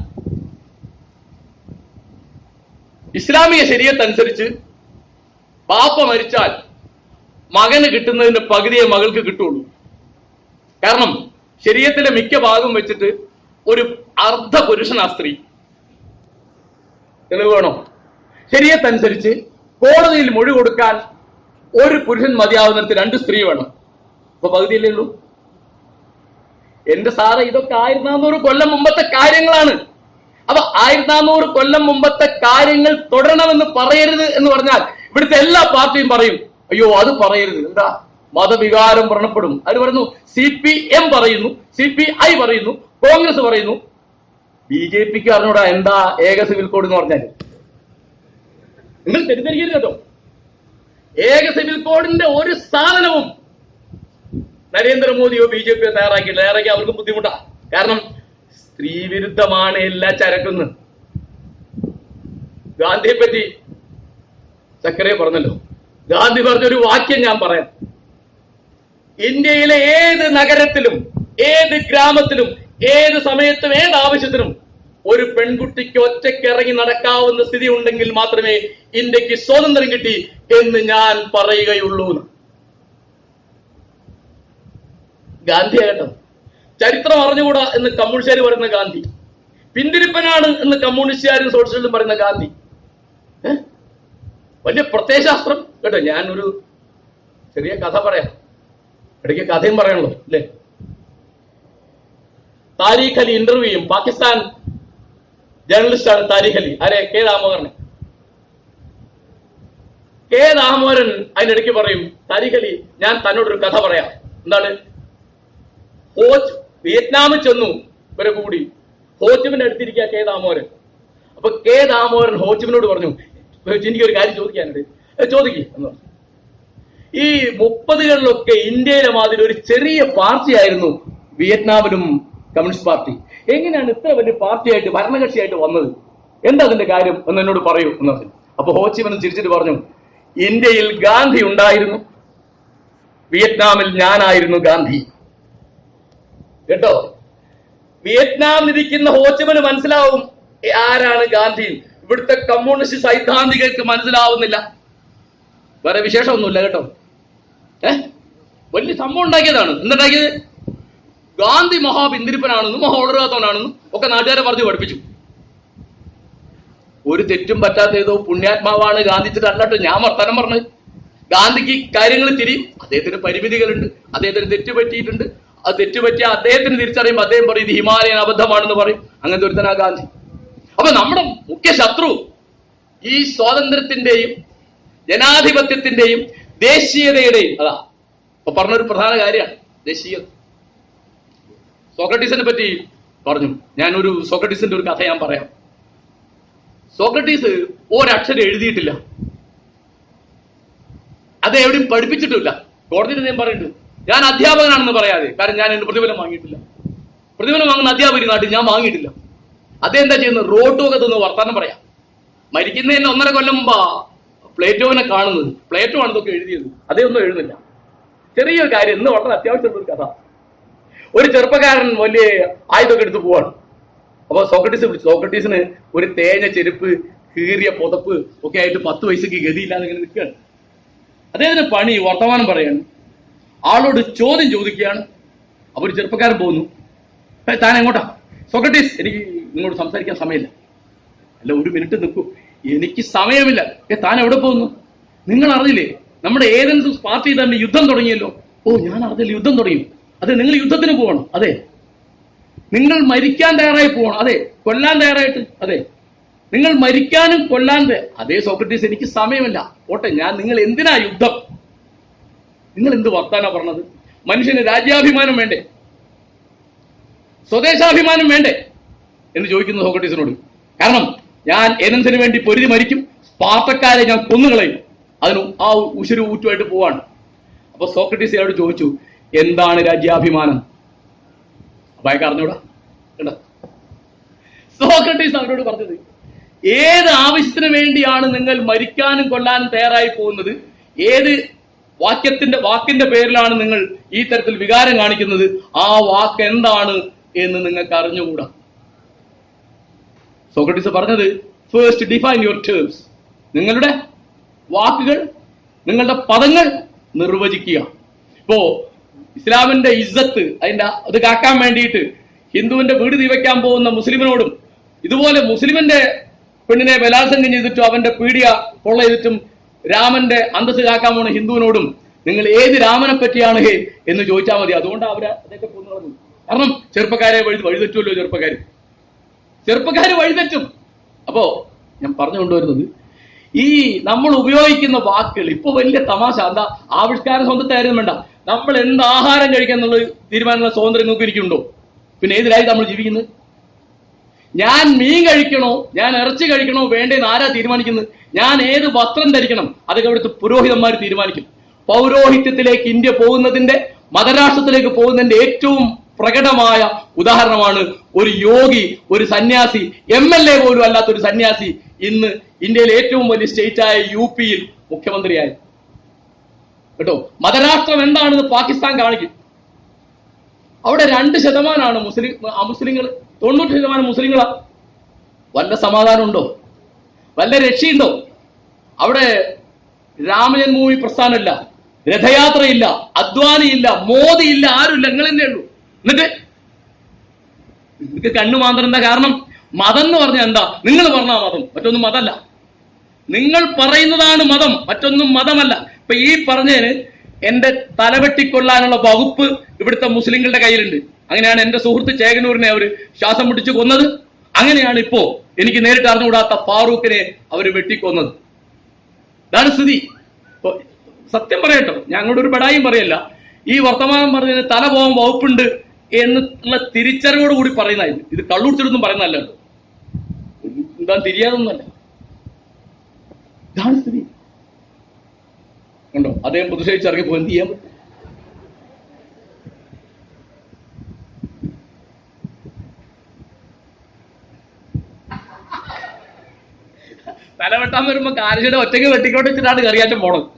ഇസ്ലാമിക ശരീഅത്തനുസരിച്ച് പാപ്പ മരിച്ചാൽ മകന് കിട്ടുന്നതിന്റെ പകുതിയെ മകൾക്ക് കിട്ടുള്ളൂ. കാരണം ശരീഅത്തിലെ മിക്ക ഭാഗം വെച്ചിട്ട് ഒരു അർദ്ധ പുരുഷനാ സ്ത്രീ. തെളിവ് വേണോ? ശരീഅത്തനുസരിച്ച് കോടതിയിൽ മൊഴി കൊടുക്കാൻ ഒരു പുരുഷൻ മതിയാവുന്നിടത്ത് 2 സ്ത്രീ വേണം. അപ്പൊ പകുതിയല്ലേ ഉള്ളൂ. എന്റെ സാറ് ഇതൊക്കെ 1400 കൊല്ലം മുമ്പത്തെ കാര്യങ്ങളാണ്. അപ്പൊ 1400 കൊല്ലം മുമ്പത്തെ കാര്യങ്ങൾ തുടരണമെന്ന് പറയരുത് എന്ന് പറഞ്ഞാൽ ഇവിടുത്തെ എല്ലാ പാർട്ടിയും പറയും അയ്യോ അത് പറയരുത്, എന്താ മതവികാരം വ്രണപ്പെടും. അത് പറയുന്നു. CPM പറയുന്നു, CPI പറയുന്നു, കോൺഗ്രസ് പറയുന്നു. BJPക്ക് അറിഞ്ഞൂടാ എന്താ ഏക സിവിൽ കോഡ് എന്ന് പറഞ്ഞാൽ. നിങ്ങൾ തെറ്റിദ്ധരിക്കരുത് കേട്ടോ. ഏക സിവിൽ കോഡിന്റെ ഒരു സാധനവും നരേന്ദ്രമോദിയോ BJPയോ തയ്യാറാക്കി അവർക്ക് ബുദ്ധിമുട്ടാ. കാരണം സ്ത്രീ വിരുദ്ധമാണ് എല്ലാ ചരക്കുന്ന്. ഗാന്ധിയെ പറ്റി സക്കറിയ പറഞ്ഞല്ലോ. ഗാന്ധി പറഞ്ഞൊരു വാക്യം ഞാൻ പറയാം. ഇന്ത്യയിലെ ഏത് നഗരത്തിലും ഏത് ഗ്രാമത്തിലും ഏത് സമയത്തും ഏത് ആവശ്യത്തിനും ഒരു പെൺകുട്ടിക്ക് ഒറ്റയ്ക്ക് ഇറങ്ങി നടക്കാവുന്ന സ്ഥിതി ഉണ്ടെങ്കിൽ മാത്രമേ ഇന്ത്യക്ക് സ്വാതന്ത്ര്യം കിട്ടി എന്ന് ഞാൻ പറയുകയുള്ളൂ. ഗാന്ധിയാകട്ടെ ചരിത്രം അറിഞ്ഞുകൂടാ എന്ന് കമ്മ്യൂണിസ്റ്റുകാർ പറയുന്ന ഗാന്ധി, പിന്തിരിപ്പനാണ് എന്ന് കമ്മ്യൂണിസ്റ്റുകാരും സോഷ്യലിസ്റ്റും പറയുന്ന ഗാന്ധി. വലിയ പ്രത്യയശാസ്ത്രം കേട്ടോ. ഞാനൊരു ചെറിയ കഥ പറയാം, ഇടയ്ക്ക് കഥയും പറയണല്ലോ അല്ലേ. താരിഖ് അലി ഇന്റർവ്യൂ ചെയ്യും. പാകിസ്ഥാൻ ജേർണലിസ്റ്റാണ് താരിഖ് അലി. ആരെ? കെ ദാമോദരൻ. കെ ദാമോദരൻ അതിനിടയ്ക്ക് പറയും, താരിഖ് അലി ഞാൻ തന്നോടൊരു കഥ പറയാം. എന്താണ്? വിയറ്റ്നാമിൽ ചെന്നു ഇവരെ കൂടി. ഹോച്ചിമിന്റെ അടുത്തിരിക്കുക കെ ദാമോദരൻ. അപ്പൊ അപ്പൊ കെ ദാമോദരൻ ഹോച്ചിമിനോട് പറഞ്ഞു, എനിക്കൊരു കാര്യം ചോദിക്കാനുണ്ട്, ചോദിക്കുക എന്ന് പറഞ്ഞു. ഈ 30കളിലൊക്കെ ഇന്ത്യയിലെ മാതിരി ഒരു ചെറിയ പാർട്ടിയായിരുന്നു വിയറ്റ്നാമിലും കമ്മ്യൂണിസ്റ്റ് പാർട്ടി. എങ്ങനെയാണ് ഇത്ര വലിയ പാർട്ടിയായിട്ട് ഭരണകക്ഷിയായിട്ട് വന്നത്? എന്താ അതിന്റെ കാര്യം എന്ന് എന്നോട് പറയൂ എന്ന് പറഞ്ഞു. അപ്പൊ ഹോച്ചിമിൻ ചിരിച്ചിട്ട് പറഞ്ഞു, ഇന്ത്യയിൽ ഗാന്ധി ഉണ്ടായിരുന്നു, വിയറ്റ്നാമിൽ ഞാനായിരുന്നു ഗാന്ധി. കേട്ടോ, വിയറ്റ്നാമിലിരിക്കുന്ന ഹോച്ചിമിന് മനസ്സിലാവും ആരാണ് ഗാന്ധി. ഇവിടുത്തെ കമ്മ്യൂണിസ്റ്റ് സൈദ്ധാന്തികൾക്ക് മനസ്സിലാവുന്നില്ല. വേറെ വിശേഷമൊന്നുമില്ല കേട്ടോ. വലിയ സംഭവം ഉണ്ടാക്കിയതാണ്. എന്തുണ്ടാക്കിയത്? ഗാന്ധി മഹാപിന്തിരിപ്പനാണെന്നും മഹോളരാത്തവനാണെന്നും ഒക്കെ നാട്ടുകാരെ പറഞ്ഞു പഠിപ്പിച്ചു. ഒരു തെറ്റും പറ്റാത്ത ഏതോ പുണ്യാത്മാവാണ് ഗാന്ധിച്ചിട്ട് അല്ലട്ടോ ഞാൻ വർത്തമാനം പറഞ്ഞത്. ഗാന്ധിക്ക് കാര്യങ്ങൾ തിരിയും, അദ്ദേഹത്തിന് പരിമിതികളുണ്ട്, അദ്ദേഹത്തിന് തെറ്റ് പറ്റിയിട്ടുണ്ട്. അത് തെറ്റുപറ്റിയ അദ്ദേഹത്തിന് തിരിച്ചറിയുമ്പോൾ അദ്ദേഹം പറയും ഇത് ഹിമാലയൻ അബദ്ധമാണെന്ന് പറയും. അങ്ങനത്തെ ഒരുത്തനാ ഗാന്ധി. അപ്പൊ നമ്മുടെ മുഖ്യ ശത്രു ഈ സ്വാതന്ത്ര്യത്തിന്റെയും ജനാധിപത്യത്തിന്റെയും ദേശീയതയുടെയും അതാ അപ്പൊ പറഞ്ഞൊരു പ്രധാന കാര്യമാണ് ദേശീയത. സോക്രട്ടീസിനെ പറ്റി പറഞ്ഞു. ഞാനൊരു സോക്രട്ടീസിന്റെ ഒരു കഥ ഞാൻ പറയാം. സോക്രട്ടീസ് ഒരക്ഷരം എഴുതിയിട്ടില്ല, അത് എവിടെയും പഠിപ്പിച്ചിട്ടില്ല. കോടതിയിൽ ഞാൻ പറയുന്നുണ്ട്, ഞാൻ അധ്യാപകനാണെന്ന് പറയാതെ, കാരണം ഞാൻ എന്റെ പ്രതിഫലം വാങ്ങിയിട്ടില്ല. പ്രതിഫലം വാങ്ങുന്ന അധ്യാപകർ നാട്ടിൽ ഞാൻ വാങ്ങിയിട്ടില്ല. അദ്ദേഹം എന്താ ചെയ്യുന്നത്? റോട്ടുമൊക്കെ തിന്ന് വർത്താനം പറയാം. മരിക്കുന്നതിന് 1.5 കൊല്ലം മുമ്പാ പ്ലേറ്റോവിനെ കാണുന്നത്. പ്ലേറ്റോ ആണ് ഇതൊക്കെ എഴുതിയത്, അദ്ദേഹം ഒന്നും എഴുതുന്നില്ല. ചെറിയൊരു കാര്യം, ഇന്ന് വളരെ അത്യാവശ്യമുള്ള ഒരു കഥ. ഒരു ചെറുപ്പക്കാരൻ വലിയ ആയുധമൊക്കെ എടുത്ത് പോവാണ്. അപ്പൊ സോക്രട്ടീസ് വിളിച്ചു. സോക്രട്ടീസിന് ഒരു തേഞ്ഞ ചെരുപ്പ്, കീറിയ പുതപ്പ് ഒക്കെ ആയിട്ട് 10 വയസ്സൊക്കെ ഗതിയില്ലാതെ ഇങ്ങനെ നിൽക്കുകയാണ്. അദ്ദേഹത്തിന് പണി വർത്തമാനം പറയാണ്, ആളോട് ചോദ്യം ചോദിക്കുകയാണ്. അപ്പൊ ഒരു ചെറുപ്പക്കാരൻ പോകുന്നു. താൻ എങ്ങോട്ടാ? സോക്രട്ടീസ്, എനിക്ക് നിങ്ങളോട് സംസാരിക്കാൻ സമയമില്ല. അല്ല, 1 മിനിറ്റ് നിൽക്കൂ, എനിക്ക് സമയമില്ല. താൻ എവിടെ പോകുന്നു? നിങ്ങൾ അറിഞ്ഞില്ലേ നമ്മുടെ ഏതെങ്കിലും പാർട്ടി തന്നെ യുദ്ധം തുടങ്ങിയല്ലോ? ഓ, ഞാൻ അറിഞ്ഞില്ല, യുദ്ധം തുടങ്ങി. അതെ, നിങ്ങൾ യുദ്ധത്തിന് പോകണം. അതെ, നിങ്ങൾ മരിക്കാൻ തയ്യാറായി പോകണം. അതെ, കൊല്ലാൻ തയ്യാറായിട്ട്. അതെ, നിങ്ങൾ മരിക്കാനും കൊല്ലാൻ. അതേ സോക്രട്ടീസ്, എനിക്ക് സമയമില്ല. ഓട്ടെ, നിങ്ങൾ എന്തിനാ യുദ്ധം? നിങ്ങൾ എന്ത് വർത്താനാ പറഞ്ഞത്? മനുഷ്യന് രാജ്യാഭിമാനം വേണ്ടേ, സ്വദേശാഭിമാനം വേണ്ടേ എന്ന് ചോദിക്കുന്നു സോക്രട്ടീസിനോട്. കാരണം ഞാൻ ഏതൻസിന് വേണ്ടി പൊരുതി മരിക്കും, സ്പാർട്ടക്കാരെ ഞാൻ കൊന്നുകളയും, അതിന് ആ ഉശിരു ഊറ്റുമായിട്ട് പോവാണ്. അപ്പൊ സോക്രട്ടീസ് അയാളോട് ചോദിച്ചു, എന്താണ് രാജ്യാഭിമാനം? അപ്പൊ അയാൾക്ക് അറിഞ്ഞൂടാ. കണ്ടോ, സോക്രട്ടീസ് അവരോട് പറഞ്ഞത്, ഏത് ആവശ്യത്തിന് വേണ്ടിയാണ് നിങ്ങൾ മരിക്കാനും കൊല്ലാനും തയ്യാറായി പോകുന്നത്? ഏത് വാക്കിന്റെ പേരിലാണ് നിങ്ങൾ ഈ തരത്തിൽ വികാരം കാണിക്കുന്നത്? ആ വാക്ക് എന്താണ് എന്ന് നിങ്ങൾക്ക് അറിഞ്ഞുകൂടാ. സോക്രട്ടീസ് പറഞ്ഞത്, ഫസ്റ്റ് ഡിഫൈൻ യുവർ ടേംസ്. നിങ്ങളുടെ വാക്കുകൾ, നിങ്ങളുടെ പദങ്ങൾ നിർവചിക്കുക. ഇപ്പോ ഇസ്ലാമിന്റെ ഇസ്സത്ത് അത് കാക്കാൻ വേണ്ടിയിട്ട് ഹിന്ദുവിന്റെ വീട് തീവയ്ക്കാൻ പോകുന്ന മുസ്ലിമിനോടും, ഇതുപോലെ മുസ്ലിമിന്റെ പെണ്ണിനെ ബലാത്സംഗം ചെയ്തിട്ടും അവന്റെ പീഡിയ കൊള്ള ചെയ്തിട്ടും രാമന്റെ അന്തസ് കാക്കാൻ പോണ ഹിന്ദുവിനോടും നിങ്ങൾ ഏത് രാമനെ പറ്റിയാണ് എന്ന് ചോദിച്ചാൽ മതി. അതുകൊണ്ട് അതൊക്കെ കൊന്നു കളഞ്ഞു. കാരണം ചെറുപ്പക്കാരെ വഴിതെറ്റുമല്ലോ. ചെറുപ്പക്കാര് വഴിതെറ്റും. അപ്പോ ഞാൻ പറഞ്ഞുകൊണ്ടുവരുന്നത്, ഈ നമ്മൾ ഉപയോഗിക്കുന്ന വാക്കുകൾ ഇപ്പൊ വലിയ തമാശ. എന്താ, ആവിഷ്കാര സ്വന്തത്തായിരുന്നു വേണ്ട, നമ്മൾ എന്ത് ആഹാരം കഴിക്കാൻ എന്നുള്ള തീരുമാനമുള്ള സ്വാതന്ത്ര്യം നിങ്ങൾക്ക് ഇരിക്കുന്നുണ്ടോ? പിന്നെ ഏത് രാജ്യത്ത് നമ്മൾ ജീവിക്കുന്നത്? ഞാൻ മീൻ കഴിക്കണോ, ഞാൻ ഇറച്ചി കഴിക്കണോ വേണ്ടേന്ന് ആരാ തീരുമാനിക്കുന്നത്? ഞാൻ ഏത് വസ്ത്രം ധരിക്കണം അതൊക്കെ അവിടുത്തെ പുരോഹിതന്മാർ തീരുമാനിക്കും. പൗരോഹിത്യത്തിലേക്ക് ഇന്ത്യ പോകുന്നതിന്റെ, മതരാഷ്ട്രത്തിലേക്ക് പോകുന്നതിന്റെ ഏറ്റവും പ്രകടമായ ഉദാഹരണമാണ് ഒരു യോഗി, ഒരു സന്യാസി, MLA പോലും അല്ലാത്തൊരു സന്യാസി ഇന്ന് ഇന്ത്യയിലെ ഏറ്റവും വലിയ സ്റ്റേറ്റായ UP യിൽ മുഖ്യമന്ത്രിയായി. കേട്ടോ, മതരാഷ്ട്രം എന്താണെന്ന് പാകിസ്ഥാൻ കാണിക്കും. അവിടെ 2% അമുസ്ലിങ്ങൾ, 90% മുസ്ലിങ്ങളാ. വല്ല സമാധാനം ഉണ്ടോ? വല്ല രക്ഷയുണ്ടോ? അവിടെ രാമജന്മഭൂമി പ്രസ്ഥാനമില്ല, രഥയാത്രയില്ല, അദ്വാനിയില്ല, മോദിയില്ല, ആരുമില്ല. നിങ്ങൾ തന്നെ ഉള്ളൂ. എന്നിട്ട് നിങ്ങൾക്ക് കണ്ണുമാന്ത്രം. എന്താ കാരണം? മതം എന്ന് പറഞ്ഞാൽ എന്താ? നിങ്ങൾ പറഞ്ഞ മതം, മറ്റൊന്നും മതമല്ല. നിങ്ങൾ പറയുന്നതാണ് മതം, മറ്റൊന്നും മതമല്ല. ഇപ്പൊ ഈ പറഞ്ഞതിന് എന്റെ തലവെട്ടിക്കൊള്ളാനുള്ള വകുപ്പ് ഇവിടുത്തെ മുസ്ലിങ്ങളുടെ കയ്യിലുണ്ട്. അങ്ങനെയാണ് എന്റെ സുഹൃത്ത് ചേകനൂരിനെ അവർ ശ്വാസം മുട്ടിച്ച് കൊന്നത്. അങ്ങനെയാണ് ഇപ്പോ എനിക്ക് നേരിട്ട് അറിഞ്ഞുകൂടാത്ത ഫാറൂഖിനെ അവർ വെട്ടിക്കൊന്നത്. ഇതാണ് സ്ഥിതി. സത്യം പറയട്ടോ, ഞങ്ങളുടെ ഒരു ബടായും പറയല്ല. ഈ വർത്തമാനം പറഞ്ഞതിന് തല പോകാൻ വകുപ്പുണ്ട് എന്നുള്ള തിരിച്ചറിവോട് കൂടി പറയുന്നതായിരുന്നു. ഇത് കള്ളുടിച്ചിട്ടൊന്നും പറയുന്നതല്ലോ. എന്താ തിരിയാതൊന്നല്ല. ഇതാണ് സ്ഥിതി. ഉണ്ടോ? അദ്ദേഹം പ്രതിഷേധിച്ച് ഇറങ്ങിപ്പോ എന്ത് ചെയ്യാൻ പറ്റും? തലവെട്ടാൻ വരുമ്പോ കാരശ്ശേരി ഒറ്റയ്ക്ക് വെട്ടിക്കോട്ട് വെച്ചിട്ടാണ് കറിയാറ്റം പോണത്.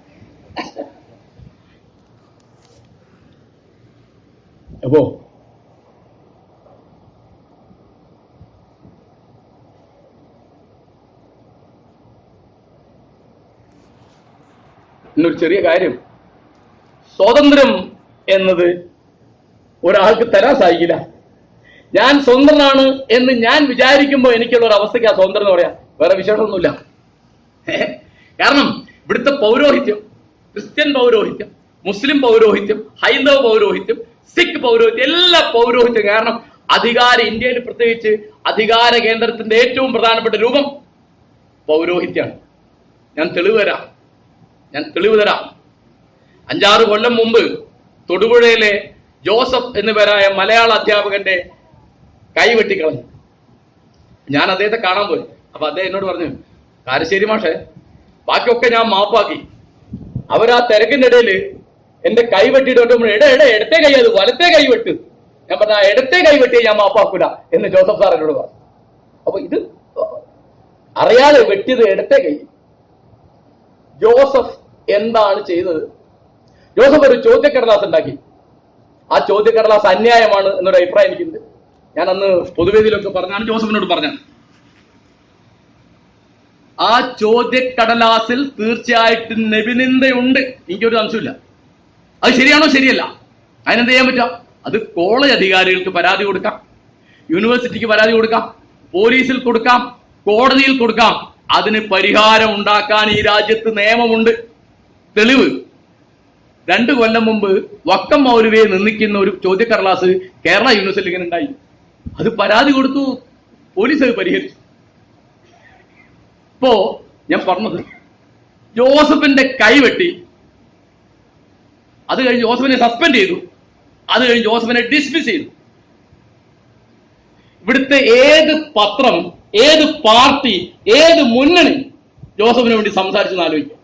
അപ്പോ ഇന്നൊരു ചെറിയ കാര്യം, സ്വാതന്ത്ര്യം എന്നത് ഒരാൾക്ക് തരാൻ സാധിക്കില്ല. ഞാൻ സ്വതന്ത്രനാണ് എന്ന് ഞാൻ വിചാരിക്കുമ്പോൾ എനിക്കുള്ള ഒരു അവസ്ഥയ്ക്ക് ആ സ്വാതന്ത്ര്യം എന്ന് പറയാം. വേറെ വിശേഷമൊന്നുമില്ല. കാരണം ഇവിടുത്തെ പൗരോഹിത്യം, ക്രിസ്ത്യൻ പൗരോഹിത്യം, മുസ്ലിം പൗരോഹിത്യം, ഹൈന്ദവ പൗരോഹിത്യം, സിഖ് പൗരോഹിത്യം, എല്ലാ പൗരോഹിത്യം. കാരണം ഇന്ത്യയിൽ പ്രത്യേകിച്ച് അധികാര കേന്ദ്രത്തിന്റെ ഏറ്റവും പ്രധാനപ്പെട്ട രൂപം പൗരോഹിത്യമാണ്. ഞാൻ തെളിവ് തരാം. 5-6 കൊല്ലം മുമ്പ് തൊടുപുഴയിലെ ജോസഫ് എന്നു പേരായ മലയാള അധ്യാപകന്റെ കൈ വെട്ടിക്കളഞ്ഞു. ഞാൻ അദ്ദേഹത്തെ കാണാൻ പോയി. അപ്പൊ അദ്ദേഹം എന്നോട് പറഞ്ഞു, കാരശ്ശേരി മാഷെ, ബാക്കിയൊക്കെ ഞാൻ മാപ്പാക്കി. അവരാ തിരക്കിന്റെ ഇടയിൽ എന്റെ കൈ വെട്ടിയിട്ട് ഇടത്തെ കൈ, അത് വലത്തെ കൈ വെട്ട്. ഞാൻ പറഞ്ഞ ഇടത്തെ കൈ വെട്ടിയെ ഞാൻ മാപ്പാക്കൂല എന്ന് ജോസഫ് സാർ എന്നോട് പറഞ്ഞു. അപ്പൊ ഇത് അറിയാതെ വെട്ടിയത് ഇടത്തെ കൈ. ജോസഫ് എന്താണ് ചെയ്തത്? ജോസഫ് ഒരു ചോദ്യക്കടലാസ് ഉണ്ടാക്കി. ആ ചോദ്യക്കടലാസ് അന്യായമാണ് എന്നൊരു അഭിപ്രായം എനിക്കുണ്ട്. ഞാൻ അന്ന് പൊതുവേദിയിലൊക്കെ പറഞ്ഞാണ് ജോസഫിനോട് പറഞ്ഞത്. ആ ചോദ്യക്കടലാസിൽ തീർച്ചയായിട്ടും നബിനിന്ദയുണ്ട്, എനിക്കൊരു സംശയമില്ല. അത് ശരിയാണോ ശരിയല്ല, അതിനെന്ത് ചെയ്യാൻ പറ്റാം? അത് കോളേജ് അധികാരികൾക്ക് പരാതി കൊടുക്കാം, യൂണിവേഴ്സിറ്റിക്ക് പരാതി കൊടുക്കാം, പോലീസിൽ കൊടുക്കാം, കോടതിയിൽ കൊടുക്കാം. അതിന് പരിഹാരം ഉണ്ടാക്കാൻ ഈ രാജ്യത്ത് നിയമമുണ്ട്. തെളിവ്, 2 കൊല്ലം മുമ്പ് വക്കം മൗലവിയെ നിന്ദിക്കുന്ന ഒരു ചോദ്യക്കടലാസ് കേരള യൂണിവേഴ്സിറ്റിക്ക് ഉണ്ടായി. അത് പരാതി കൊടുത്തു, പോലീസ് അത് പരിഹരിച്ചു. ഇപ്പോ ഞാൻ പറഞ്ഞത്, ജോസഫിന്റെ കൈവെട്ടി, അത് കഴിഞ്ഞ് ജോസഫിനെ സസ്പെൻഡ് ചെയ്തു, അത് കഴിഞ്ഞ് ജോസഫിനെ ഡിസ്മിസ് ചെയ്തു. ഇവിടുത്തെ ഏത് പത്രം, ഏത് പാർട്ടി, ഏത് മുന്നണി ജോസഫിന് വേണ്ടി സംസാരിച്ചെന്ന് ആലോചിക്കാം.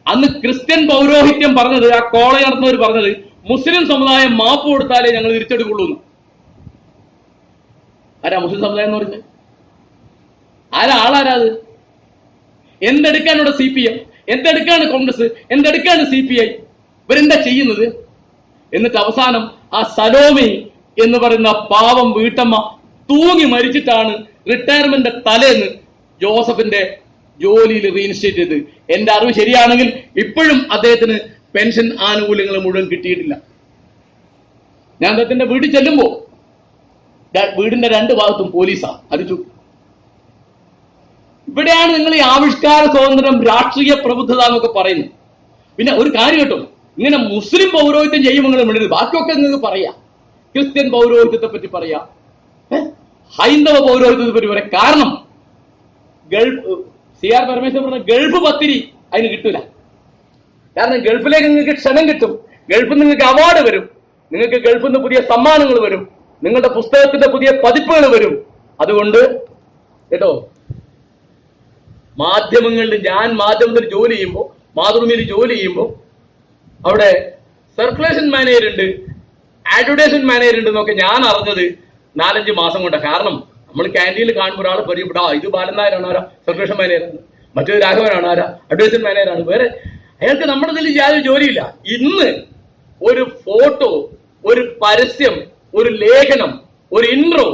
അന്ന് ക്രിസ്ത്യൻ പൗരോഹിത്യം പറഞ്ഞത്, ആ കോളേജ് നടത്തുന്നവർ പറഞ്ഞത്, മുസ്ലിം സമുദായം മാപ്പ് കൊടുത്താലേ ഞങ്ങൾ തിരിച്ചെടുക്കുള്ളൂ. ആരാ മുസ്ലിം സമുദായം എന്ന് പറഞ്ഞത്? ആളാരാത്? എന്തെടുക്കാണ് ഇവിടെ CPM, എന്തെടുക്കാണ് കോൺഗ്രസ്, എന്തെടുക്കാണ് CPI? ഇവരെന്താ ചെയ്യുന്നത്? എന്നിട്ട് അവസാനം ആ സലോമി എന്ന് പറയുന്ന പാവം വീട്ടമ്മ തൂങ്ങി മരിച്ചിട്ടാണ് റിട്ടയർമെന്റ് തലേന്ന് ജോസഫിന്റെ ജോലിയിൽ റീഇൻസ്റ്റേറ്റ് ചെയ്ത്. എന്റെ അറിവ് ശരിയാണെങ്കിൽ ഇപ്പോഴും അദ്ദേഹത്തിന് പെൻഷൻ ആനുകൂല്യങ്ങൾ മുഴുവൻ കിട്ടിയിട്ടില്ല. ഞാൻ അദ്ദേഹത്തിന്റെ വീട്ടിൽ ചെല്ലുമ്പോ വീടിന്റെ 2 ഭാഗത്തും പോലീസാ അടിച്ചു. ഇവിടെയാണ് നിങ്ങൾ ഈ ആവിഷ്കാര സ്വാതന്ത്ര്യം, രാഷ്ട്രീയ പ്രബുദ്ധത എന്നൊക്കെ പറയുന്നത്. പിന്നെ ഒരു കാര്യം കേട്ടോ, ഇങ്ങനെ മുസ്ലിം പൗരോഹിത്യം ചെയ്യുമ്പോൾ നിങ്ങൾ വിടരുത്. ബാക്കിയൊക്കെ നിങ്ങൾക്ക് പറയാം, ക്രിസ്ത്യൻ പൗരോഹിത്യത്തെ പറ്റി പറയാം, ഹൈന്ദവ പൗരോഹിത്യത്തെ പറ്റി പറയാം. കാരണം CR പരമേശ്വരൻ പറഞ്ഞ ഗൾഫ് പത്തിരി അതിന് കിട്ടൂല. കാരണം ഗൾഫിലേക്ക് നിങ്ങൾക്ക് ക്ഷണം കിട്ടും, ഗൾഫിൽ നിങ്ങൾക്ക് അവാർഡ് വരും, നിങ്ങൾക്ക് ഗൾഫിൽ നിന്ന് പുതിയ സമ്മാനങ്ങൾ വരും, നിങ്ങളുടെ പുസ്തകത്തിന്റെ പുതിയ പതിപ്പുകൾ വരും. അതുകൊണ്ട് കേട്ടോ, ഞാൻ മാധ്യമത്തിൽ ജോലി ചെയ്യുമ്പോൾ, മാതൃഭൂമിയിൽ ജോലി ചെയ്യുമ്പോൾ അവിടെ സർക്കുലേഷൻ മാനേജർ ഉണ്ട്, അഡ്വർടൈസ്മെന്റ് മാനേജർ ഉണ്ട് എന്നൊക്കെ ഞാൻ അറിഞ്ഞത് 4-5 മാസം കൊണ്ടാണ്. കാരണം നമ്മൾ ക്യാൻറ്റീനിൽ കാണുമ്പോൾ ഒരാൾ പരിചയപ്പെടാ, ഇത് ബാലൻ നായരാണ്, ആരാ സർക്കുലേഷൻ മാനേജറാണ്, മറ്റൊരു രാഘവനാണ്, ആരാ അഡ്വർടൈസ്മെന്റ് മാനേജറാണ്. വേറെ അയാൾക്ക് നമ്മുടെ ഇതിൽ യാതൊരു ജോലിയില്ല. ഇന്ന് ഒരു ഫോട്ടോ, ഒരു പരസ്യം, ഒരു ലേഖനം, ഒരു ഇൻട്രോ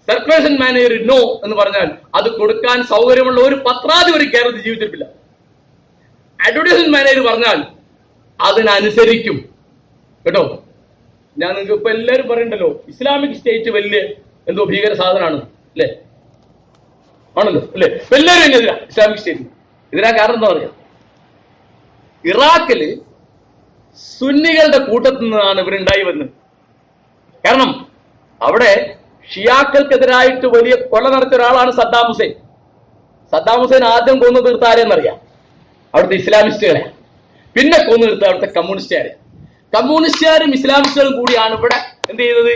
സർക്കുലേഷൻ മാനേജർ നോ എന്ന് പറഞ്ഞാൽ അത് കൊടുക്കാൻ സൗകര്യമുള്ള ഒരു പത്രാധിപതി കേരളത്തിൽ ജീവിച്ചിട്ടില്ല. അഡ്വർടൈസ്മെന്റ് മാനേജർ പറഞ്ഞാൽ അതിനനുസരിക്കും കേട്ടോ. ഞാൻ നിങ്ങൾക്ക് ഇപ്പൊ എല്ലാവരും പറയണ്ടല്ലോ, ഇസ്ലാമിക് സ്റ്റേറ്റ് വലിയ എന്തോ ഭീകര സാധനമാണ് അല്ലേ, ആണല്ലോ അല്ലേ? എല്ലാവരും എതിരാ ഇസ്ലാമിക് സ്റ്റേറ്റ്. ഇതിനാ കാരണം എന്താ പറയാ, ഇറാഖില് സുന്നികളുടെ കൂട്ടത്തിൽ നിന്നാണ് ഇവരുണ്ടായി വന്നത്. കാരണം അവിടെ ഷിയാക്കൾക്കെതിരായിട്ട് വലിയ കൊല നടത്തിയ ഒരാളാണ് സദ്ദാം ഹുസൈൻ. സദ്ദാം ഹുസൈൻ ആദ്യം കൊന്നു തീർത്ത ആരെന്നറിയാം? അവിടുത്തെ ഇസ്ലാമിസ്റ്റുകളെ. പിന്നെ കൊന്നു തീർത്ത അവിടുത്തെ കമ്മ്യൂണിസ്റ്റുകാരെ. കമ്മ്യൂണിസ്റ്റുകാരും ഇസ്ലാമിസ്റ്റുകളും കൂടിയാണ് ഇവിടെ എന്ത് ചെയ്തത്?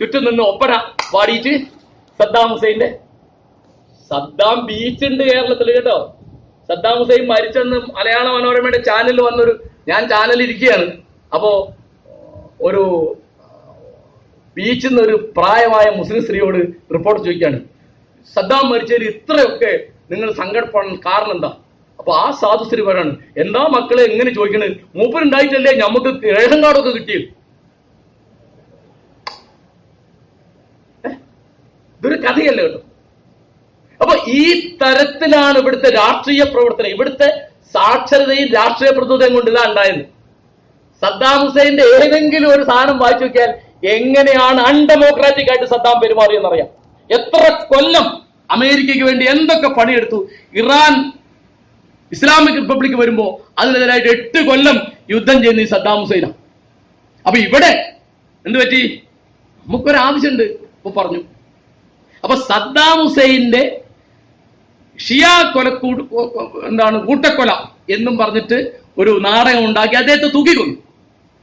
ചുറ്റും നിന്ന് ഒപ്പന പാടിയിട്ട് സദ്ദാം ഹുസൈന്റെ? സദ്ദാം ബീച്ചുണ്ട് കേരളത്തിൽ കേട്ടോ. സദ്ദാം ഹുസൈൻ മരിച്ചെന്ന് മലയാള മനോരമയുടെ ചാനലിൽ വന്നൊരു, ഞാൻ ചാനലിൽ ഇരിക്കുകയാണ്, അപ്പോ ഒരു ബീച്ചിൽ നിന്ന് ഒരു പ്രായമായ മുസ്ലിം സ്ത്രീയോട് റിപ്പോർട്ട് ചോദിക്കുകയാണ്, സദ്ദാം മരിച്ചതിൽ ഇത്രയൊക്കെ നിങ്ങൾ സങ്കടപ്പെടാൻ കാരണം എന്താ? അപ്പൊ ആ സാധു സ്ത്രീ പറയാണ്, എന്താ മക്കളെ എങ്ങനെ ചോദിക്കണത്, മൂപ്പരുണ്ടായിട്ടല്ലേ നമുക്ക് റേഷൻ കാർഡൊക്കെ കിട്ടിയത്. ഇതൊരു കഥയല്ലേ കേട്ടോ. അപ്പൊ ഈ തരത്തിലാണ് ഇവിടുത്തെ രാഷ്ട്രീയ പ്രവർത്തനം, ഇവിടുത്തെ സാക്ഷരതയും രാഷ്ട്രീയ പ്രഭുത്വം കൊണ്ട് ഇതാ ഉണ്ടായത്. സദ്ദാം ഹുസൈന്റെ ഏതെങ്കിലും ഒരു സാധനം വായിച്ചു നോക്കിയാൽ എങ്ങനെയാണ് അൺഡെമോക്രാറ്റിക് ആയിട്ട് സദ്ദാം പെരുമാറിയെന്നറിയാം. എത്ര കൊല്ലം അമേരിക്കയ്ക്ക് വേണ്ടി എന്തൊക്കെ പണിയെടുത്തു. ഇറാൻ ഇസ്ലാമിക് റിപ്പബ്ലിക് വരുമ്പോ അതിനെതിരായിട്ട് 8 കൊല്ലം യുദ്ധം ചെയ്യുന്ന ഈ സദ്ദാം ഹുസൈനാണ്. അപ്പൊ ഇവിടെ എന്ത് പറ്റി? നമുക്കൊരാവശ്യമുണ്ട് ഇപ്പൊ പറഞ്ഞു. അപ്പൊ സദ്ദാം ഹുസൈന്റെ ഷിയാ കൂട്ടക്കൊല എന്നും പറഞ്ഞിട്ട് ഒരു നാടകം ഉണ്ടാക്കി അദ്ദേഹത്തെ തൂക്കിക്കൊന്നു.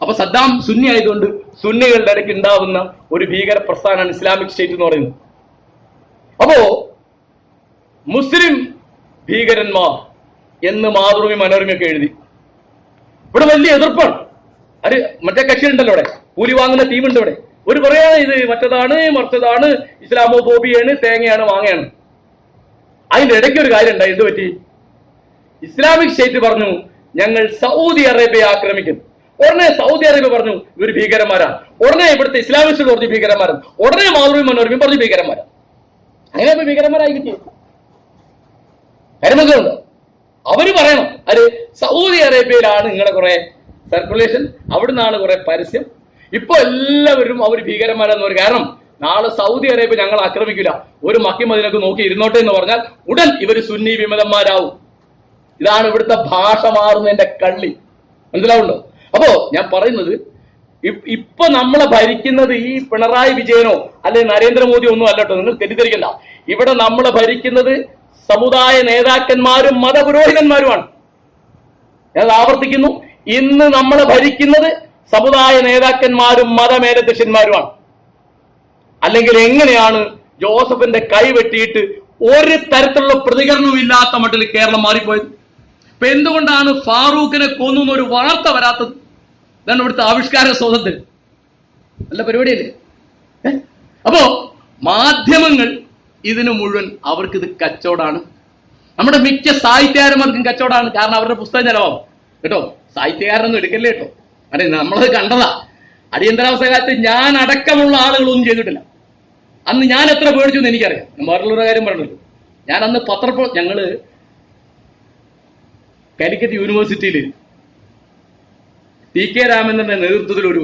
അപ്പൊ സദ്ദാം സുന്നി ആയതുകൊണ്ട് സുന്നികളുടെ ഇടയ്ക്ക് ഉണ്ടാവുന്ന ഒരു ഭീകര പ്രസ്ഥാനമാണ് ഇസ്ലാമിക് സ്റ്റേറ്റ് എന്ന് പറയുന്നത്. അപ്പോ മുസ്ലിം ഭീകരന്മാർ എന്ന് മാതൃഭൂമി മനോരമയൊക്കെ എഴുതി. ഇവിടെ വലിയ എതിർപ്പാണ്. അത് മറ്റേ കക്ഷി ഉണ്ടല്ലോ, ഇവിടെ കൂലി വാങ്ങുന്ന ടീമുണ്ട് ഇവിടെ. ഒരു പറയാ ഇത് മറ്റതാണ് മറിച്ചതാണ്, ഇസ്ലാമോഫോബിയാണ്, തേങ്ങയാണ്, മാങ്ങയാണ്. അതിന്റെ ഇടയ്ക്ക് ഒരു കാര്യം ഉണ്ടായി. എന്ത് പറ്റി? ഇസ്ലാമിക് സ്റ്റേറ്റ് പറഞ്ഞു ഞങ്ങൾ സൗദി അറേബ്യയെ ആക്രമിക്കും. ഉടനെ സൗദി അറേബ്യ പറഞ്ഞു ഇവർ ഭീകരന്മാരാണ്. ഉടനെ ഇവിടുത്തെ ഇസ്ലാമിസ്റ്റ് പറഞ്ഞു ഭീകരന്മാരാണ്. ഉടനെ മാതൃഭൂമി മനോരമയും പറഞ്ഞു ഭീകരന്മാരാണ്. അങ്ങനെ ഇപ്പൊ ഭീകരന്മാരായി കിട്ടിയത് കാര്യമൊക്കെയുണ്ട്. അവര് പറയണം അത് സൗദി അറേബ്യയിലാണ് നിങ്ങളെ കുറെ സർക്കുലേഷൻ, അവിടുന്നാണ് കുറെ പരസ്യം. ഇപ്പൊ എല്ലാവരും അവർ ഭീകരന്മാരെന്ന് പറയും. കാരണം നാളെ സൗദി അറേബ്യ ഞങ്ങൾ ആക്രമിക്കില്ല, ഒരു മക്കും അതിനൊക്കെ നോക്കി ഇരുന്നോട്ടെ എന്ന് പറഞ്ഞാൽ ഉടൻ ഇവർ സുന്നി വിമതന്മാരാവും. ഇതാണ് ഇവിടുത്തെ ഭാഷ മാറുന്നതിന്റെ കള്ളി. മനസ്സിലാവുണ്ടോ? അപ്പോ ഞാൻ പറയുന്നത്, ഇപ്പൊ നമ്മളെ ഭരിക്കുന്നത് ഈ പിണറായി വിജയനോ അല്ലെങ്കിൽ നരേന്ദ്രമോദി ഒന്നും അല്ലട്ടോ, നിങ്ങൾ തെറ്റിദ്ധരിക്കണ്ട. ഇവിടെ നമ്മളെ ഭരിക്കുന്നത് സമുദായ നേതാക്കന്മാരും മതപുരോഹിതന്മാരുമാണ്. ഞാൻ ആവർത്തിക്കുന്നു, ഇന്ന് നമ്മളെ ഭരിക്കുന്നത് സമുദായ നേതാക്കന്മാരും മതമേലധ്യക്ഷന്മാരുമാണ്. അല്ലെങ്കിൽ എങ്ങനെയാണ് ജോസഫിന്റെ കൈ വെട്ടിയിട്ട് ഒരു തരത്തിലുള്ള പ്രതികരണവും ഇല്ലാത്ത മട്ടിൽ കേരളം മാറിപ്പോയത്? ഇപ്പൊ എന്തുകൊണ്ടാണ് ഫാറൂഖിനെ കൊന്നു ഒരു വാർത്ത വരാത്തത്? ഇതാണ് ഇവിടുത്തെ ആവിഷ്കാര സ്വാതന്ത്ര്യം. നല്ല പരിപാടിയല്ലേ? അപ്പോ മാധ്യമങ്ങൾ ഇതിന് മുഴുവൻ അവർക്കിത് കച്ചവടമാണ്. നമ്മുടെ മിക്ക സാഹിത്യകാരന്മാർക്കും കച്ചവടമാണ്. കാരണം അവരുടെ പുസ്തകം ചെലവാകും കേട്ടോ. സാഹിത്യകാരനൊന്നും എടുക്കല്ലേ കേട്ടോ. അതെ, നമ്മളത് കണ്ടതാ. അടിയന്തരാവസ്ഥ കാലത്ത് ഞാൻ അടക്കമുള്ള ആളുകളൊന്നും ചെയ്തിട്ടില്ല. അന്ന് ഞാൻ എത്ര പേടിച്ചു എന്ന് എനിക്കറിയാം. ഞാൻ വേറുള്ളൊരു കാര്യം പറഞ്ഞല്ലോ. ഞാൻ അന്ന് ഞങ്ങള് കാലിക്കറ്റ് യൂണിവേഴ്സിറ്റിയിൽ ടി കെ രാമേന്ദ്രന്റെ നേതൃത്വത്തിൽ ഒരു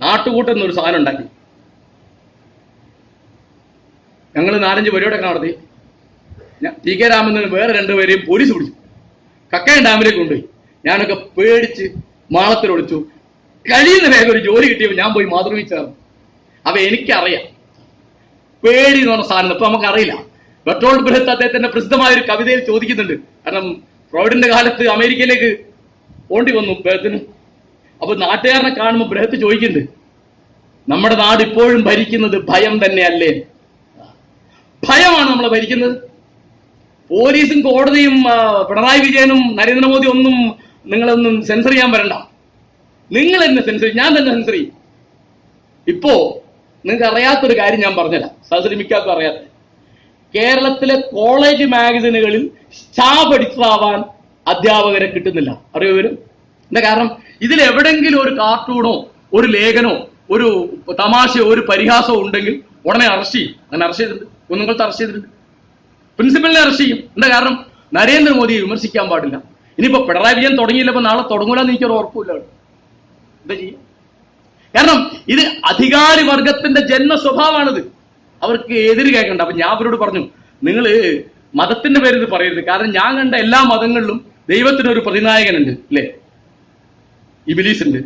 നാട്ടുകൂട്ടം എന്നൊരു സാധനം ഉണ്ടാക്കി. ഞങ്ങൾ 4-5 പരിപാടിയൊക്കെ നടത്തി. ടി കെ രാമേന്ദ്രൻ വേറെ 2 പേരെയും പോലീസ് പിടിച്ചു. കക്കയം ഡാമിലേക്ക് കൊണ്ടുപോയി. ഞാനൊക്കെ പേടിച്ച് മാളത്തിൽ ഒളിച്ചു. കഴിയുന്ന വേഗം ഒരു ജോലി കിട്ടിയപ്പോൾ ഞാൻ പോയി മാതൃഭൂമി ചേർന്നു. അപ്പൊ എനിക്കറിയാം പേടി എന്ന് പറഞ്ഞ സാധനം ഇപ്പൊ നമുക്കറിയില്ല. ബെർട്ടോൾഡ് ബ്രെഹ്ത്ത് അദ്ദേഹത്തിന്റെ പ്രസിദ്ധമായ ഒരു കവിതയിൽ ചോദിക്കുന്നുണ്ട്. കാരണം ഫ്രോയിഡിന്റെ കാലത്ത് അമേരിക്കയിലേക്ക് പോണ്ടി വന്നു ബ്രെഹത്തിന്. അപ്പൊ നാട്ടുകാരനെ കാണുമ്പോൾ ബ്രെഹത്ത് ചോദിക്കുന്നുണ്ട്, നമ്മുടെ നാട് ഇപ്പോഴും ഭരിക്കുന്നത് ഭയം തന്നെയല്ലേ? ഭയമാണ് നമ്മളെ ഭരിക്കുന്നത്. പോലീസും കോടതിയും പിണറായി വിജയനും നരേന്ദ്രമോദി ഒന്നും നിങ്ങളൊന്നും സെൻസർ ചെയ്യാൻ വരണ്ട. നിങ്ങൾ എന്നെ സെൻസർ, ഞാൻ തന്നെ സെൻസർ ചെയ്യും. ഇപ്പോ നിങ്ങൾക്ക് അറിയാത്തൊരു കാര്യം ഞാൻ പറഞ്ഞുതരാം. സഹോദരി മിക്കാർക്കും അറിയാത്ത, കേരളത്തിലെ കോളേജ് മാഗസിനുകളിൽ സ്റ്റാഫ് എഡിറ്റർ ആവാൻ അധ്യാപകരെ കിട്ടുന്നില്ല. അറിയോ വരും? എന്താ കാരണം? ഇതിൽ എവിടെങ്കിലും ഒരു കാർട്ടൂണോ ഒരു ലേഖനോ ഒരു തമാശയോ ഒരു പരിഹാസമോ ഉണ്ടെങ്കിൽ ഉടനെ അറസ്റ്റ് ചെയ്യും. അങ്ങനെ അറസ്റ്റ് ചെയ്തിട്ടുണ്ട്. കുന്നുകുളത്ത് അറസ്റ്റ് ചെയ്തിട്ടുണ്ട്. പ്രിൻസിപ്പലിനെ അറസ്റ്റ് ചെയ്യും. എന്താ കാരണം? നരേന്ദ്രമോദിയെ വിമർശിക്കാൻ പാടില്ല. ഇനിയിപ്പോ പിണറായി വിജയൻ തുടങ്ങിയില്ലപ്പോ നാളെ തുടങ്ങൂലെന്ന് എനിക്കൊരു ഉറപ്പില്ല. എന്താ ചെയ്യും? കാരണം ഇത് അധികാരി വർഗത്തിന്റെ ജന്മ സ്വഭാവമാണിത്. അവർക്ക് എതിര് കേൾക്കണ്ട. അപ്പൊ ഞാൻ അവരോട് പറഞ്ഞു, നിങ്ങൾ മതത്തിന്റെ പേര് ഇത് പറയരുത്. കാരണം ഞാൻ കണ്ട എല്ലാ മതങ്ങളിലും ദൈവത്തിനൊരു പ്രതിനായകനുണ്ട് അല്ലേ? ഇബ്ലീസ് ഉണ്ട്.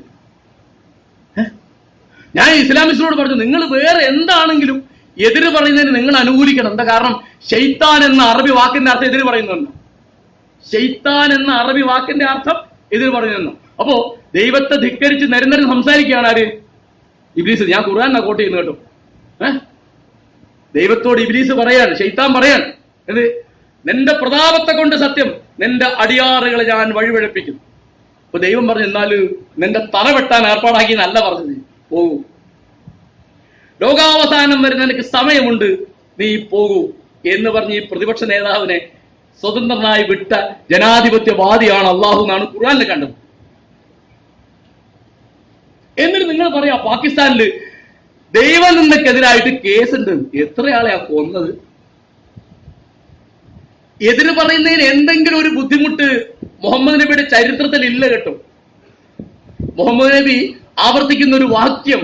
ഞാൻ ഇസ്ലാമിസ്റ്റിനോട് പറഞ്ഞു, നിങ്ങൾ വേറെ എന്താണെങ്കിലും എതിര് പറയുന്നതിന് നിങ്ങൾ അനുകൂലിക്കണം. എന്താ കാരണം? ശൈത്താൻ എന്ന അറബി വാക്കിന്റെ അർത്ഥം എതിര് പറയുന്നുണ്ട്. ശൈത്താൻ എന്ന അറബി വാക്കിന്റെ അർത്ഥം എതിര് പറയുന്നു. അപ്പോ ദൈവത്തെ ധിക്കരിച്ച് നിരന്തരം സംസാരിക്കുകയാണ് ആര്? ഇബ്ലീസ്. ഞാൻ ഖുർആൻ കോട്ട് ചെയ്യുന്നു കേട്ടോ. ദൈവത്തോട് ഇബ്ലീസ് പറയാണ്, ശൈത്താൻ പറയാണ്, എന്ത്? നിന്റെ പ്രതാപത്തെ കൊണ്ട് സത്യം, നിന്റെ അടിയാറുകളെ ഞാൻ വഴിവഴപ്പിക്കുന്നു. അപ്പൊ ദൈവം പറഞ്ഞു, എന്നാൽ നിന്റെ തല വെട്ടാൻ ഏർപ്പാടാക്കി എന്നല്ല പറഞ്ഞത്, പോകൂ, ലോകാവസാനം വരെ നിനക്ക് സമയമുണ്ട്, നീ പോകൂ എന്ന് പറഞ്ഞ് ഈ പ്രതിപക്ഷ നേതാവിനെ സ്വതന്ത്രനായി വിട്ട ജനാധിപത്യവാദിയാണ് അള്ളാഹു എന്നാണ് ഖുർആനിൽ കണ്ടത്. എന്നിട്ട് നിങ്ങൾ പറയാ പാകിസ്ഥാനില് ദൈവനിന്ദക്കെതിരായിട്ട് കേസുണ്ട്. എത്രയാളെയാ കൊന്നത്? എതിര് പറയുന്നതിന് എന്തെങ്കിലും ഒരു ബുദ്ധിമുട്ട് മുഹമ്മദ് നബിയുടെ ചരിത്രത്തിൽ ഇല്ല കേട്ടോ. മുഹമ്മദ് നബി ആവർത്തിക്കുന്ന ഒരു വാക്യം,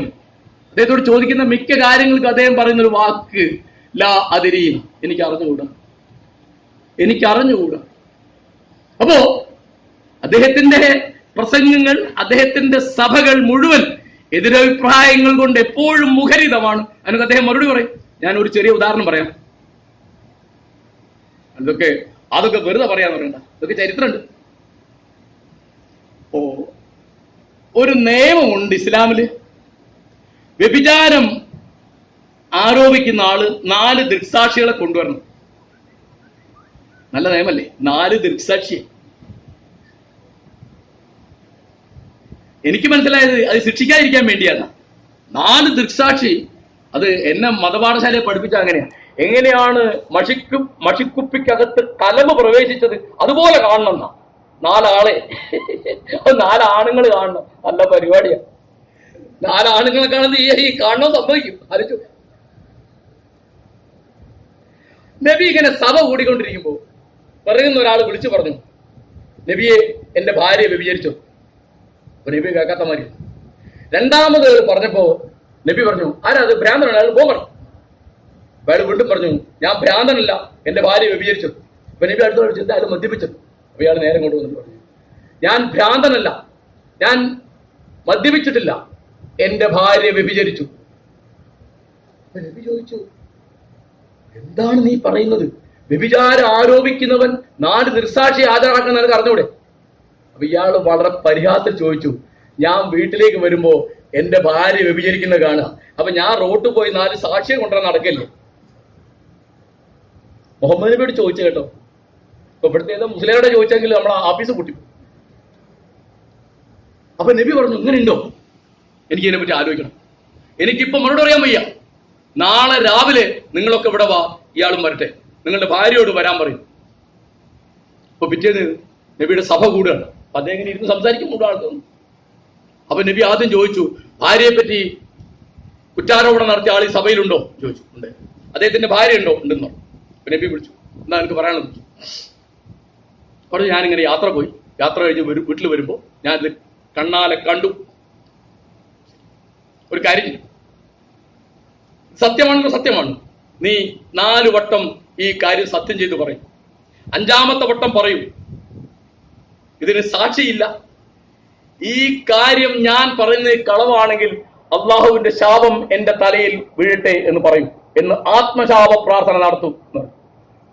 അദ്ദേഹത്തോട് ചോദിക്കുന്ന മിക്ക കാര്യങ്ങൾക്കും അദ്ദേഹം പറയുന്ന ഒരു വാക്ക്, ലാ അദരീ, എനിക്ക് അറിഞ്ഞുകൂടാ. അപ്പോ അദ്ദേഹത്തിന്റെ പ്രസംഗങ്ങൾ, അദ്ദേഹത്തിന്റെ സഭകൾ മുഴുവൻ എതിരഭിപ്രായങ്ങൾ കൊണ്ട് എപ്പോഴും മുഖരിതമാണ്. അതിനൊക്കെ അദ്ദേഹം മറുപടി പറയും. ഞാൻ ഒരു ചെറിയ ഉദാഹരണം പറയാം. അതൊക്കെ വെറുതെ പറയാന്ന് പറയണ്ട, ഇതൊക്കെ ചരിത്രമുണ്ട്. ഒരു നിയമമുണ്ട് ഇസ്ലാമില്. വ്യഭിചാരം ആരോപിക്കുന്ന ആള് 4 ദൃക്സാക്ഷികളെ കൊണ്ടുവരണം. നല്ല നിയമല്ലേ? 4 ദൃക്സാക്ഷി. എനിക്ക് മനസ്സിലായത് അത് ശിക്ഷിക്കാതിരിക്കാൻ വേണ്ടിയാണ്. 4 ദൃക്സാക്ഷി. അത് എന്നെ മതപാഠശാലയെ പഠിപ്പിച്ച അങ്ങനെയാണ്. എങ്ങനെയാണ് മഷിക്കുപ്പിക്കകത്ത് കലമ പ്രവേശിച്ചത് അതുപോലെ കാണണം എന്നാ. 4 ആളെ, 4 ആണുങ്ങൾ കാണണം. നല്ല പരിപാടിയാ. 4 ആണുങ്ങളെ കാണുന്നത് ഈ കാണണം സംഭവിക്കും. ആലോചിച്ചു. നബി ഇങ്ങനെ സഭ കൂടിക്കൊണ്ടിരിക്കുമ്പോ പറയുന്ന ഒരാൾ വിളിച്ചു പറഞ്ഞു, നബിയെ, എന്റെ ഭാര്യയെ വ്യഭിചരിച്ചു. അപ്പൊ നബി കേൾക്കാത്ത മാതിരി. രണ്ടാമത് പറഞ്ഞപ്പോ നബി പറഞ്ഞു, ആരാ അത്? ഭ്രാന്തനാണ്, അയാൾ പോകണം. അയാൾ വീണ്ടും പറഞ്ഞു, ഞാൻ ഭ്രാന്തനല്ല, എന്റെ ഭാര്യ വ്യഭിചരിച്ചു. അപ്പൊ നബി അടുത്ത ചിന്ത അയാൾ മദ്യപിച്ചത്. അപ്പൊ ഇയാൾ നേരം കൊണ്ടുവന്നിട്ട് പറഞ്ഞു, ഞാൻ ഭ്രാന്തനല്ല, ഞാൻ മദ്യപിച്ചിട്ടില്ല, എന്റെ ഭാര്യ വ്യഭിചരിച്ചു. നബി ചോദിച്ചു, എന്താണ് നീ പറയുന്നത്? വ്യഭിചാരം ആരോപിക്കുന്നവൻ 4 ദൃക്സാക്ഷി ഹാജരാക്കാൻ നിനക്ക് അറിഞ്ഞൂടെ? അപ്പൊ ഇയാൾ വളരെ പരിഹാസത്തിൽ ചോദിച്ചു, ഞാൻ വീട്ടിലേക്ക് വരുമ്പോ എന്റെ ഭാര്യ വ്യഭിചരിക്കുന്നത് കാണുക, അപ്പൊ ഞാൻ റോട്ടിൽ പോയി 4 സാക്ഷിയെ കൊണ്ടുവരാൻ നടക്കല്ലേ? മുഹമ്മദ് നബിയോട് ചോദിച്ചു കേട്ടോ. ഇപ്പൊ ഇവിടുത്തെ ഏതോ മുസ്ലിമോടെ ചോദിച്ചെങ്കിൽ നമ്മളെ ആഫീസ് കൂട്ടി. അപ്പൊ നബി പറഞ്ഞു, ഇങ്ങനെയുണ്ടോ? എനിക്ക് ഇതിനെ പറ്റി ആലോചിക്കണം. എനിക്കിപ്പോ മറുപടി അറിയാൻ വയ്യ. നാളെ രാവിലെ നിങ്ങളൊക്കെ ഇവിടെ വാ, ഇയാളും വരട്ടെ, നിങ്ങളുടെ ഭാര്യയോട് വരാൻ പറയും. അപ്പൊ പിറ്റേന്ന് നബിയുടെ സഭ കൂടുകയാണ്. അപ്പൊ അദ്ദേഹം ഇങ്ങനെ ഇരുന്ന് സംസാരിക്കും 3 ആൾക്ക്. അപ്പൊ നബി ആദ്യം ചോദിച്ചു, ഭാര്യയെ പറ്റി കുറ്റാരോപണം നടത്തിയ ആൾ ഈ സഭയിലുണ്ടോ? ചോദിച്ചു. ഉണ്ട്. അദ്ദേഹത്തിന്റെ ഭാര്യ ഉണ്ടോ? ഉണ്ടെന്നോ. അപ്പൊ നബി വിളിച്ചു, എന്താ എനിക്ക് പറയാനുള്ളത്? പറഞ്ഞു, ഞാനിങ്ങനെ യാത്ര പോയി, യാത്ര കഴിഞ്ഞ് വീട്ടിൽ വരുമ്പോ ഞാനിത് കണ്ണാലെ കണ്ടു. ഒരു കാര്യം, സത്യമാണെന്ന് സത്യമാണ്, നീ 4 വട്ടം ഈ കാര്യം സത്യം ചെയ്ത് പറയും. 5-ാമത്തെ വട്ടം പറയൂ, ഇതിന് സാക്ഷിയില്ല, ഈ കാര്യം ഞാൻ പറയുന്നത് കളവാണെങ്കിൽ അള്ളാഹുവിന്റെ ശാപം എന്റെ തലയിൽ വീഴട്ടെ എന്ന് പറയും എന്ന് ആത്മശാപ പ്രാർത്ഥന നടത്തും.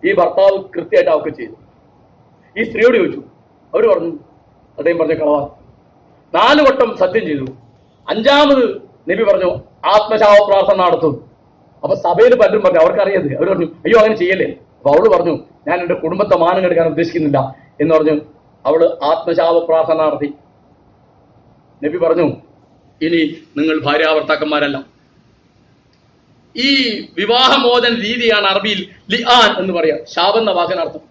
ഈ ഭർത്താവ് കൃത്യമായിട്ട് അവർക്ക് ചെയ്തു. ഈ സ്ത്രീയോട് ചോദിച്ചു, അവർ പറഞ്ഞു, അദ്ദേഹം പറഞ്ഞ കളവാ. 4 വട്ടം സത്യം ചെയ്തു. 5-ാമത് നബി പറഞ്ഞു ആത്മശാപ പ്രാർത്ഥന നടത്തും. അപ്പൊ സഭയിൽ പലരും പറഞ്ഞു, അവർക്കറിയത്. അവർ പറഞ്ഞു, അയ്യോ അങ്ങനെ ചെയ്യല്ലേ. അപ്പൊ അവള് പറഞ്ഞു, ഞാൻ എന്റെ കുടുംബത്തെ മാനം കെടുക്കാൻ ഉദ്ദേശിക്കുന്നില്ല എന്ന് പറഞ്ഞു. അവള് ആത്മശാപ പ്രാർത്ഥന നടത്തി. നബി പറഞ്ഞു, ഇനി നിങ്ങൾ ഭാര്യാഭർത്താക്കന്മാരല്ല. ഈ വിവാഹമോചന രീതിയാണ് അറബിയിൽ ലിആൻ എന്ന് പറയാം. ശാപം എന്ന വാക്കിനർത്ഥം.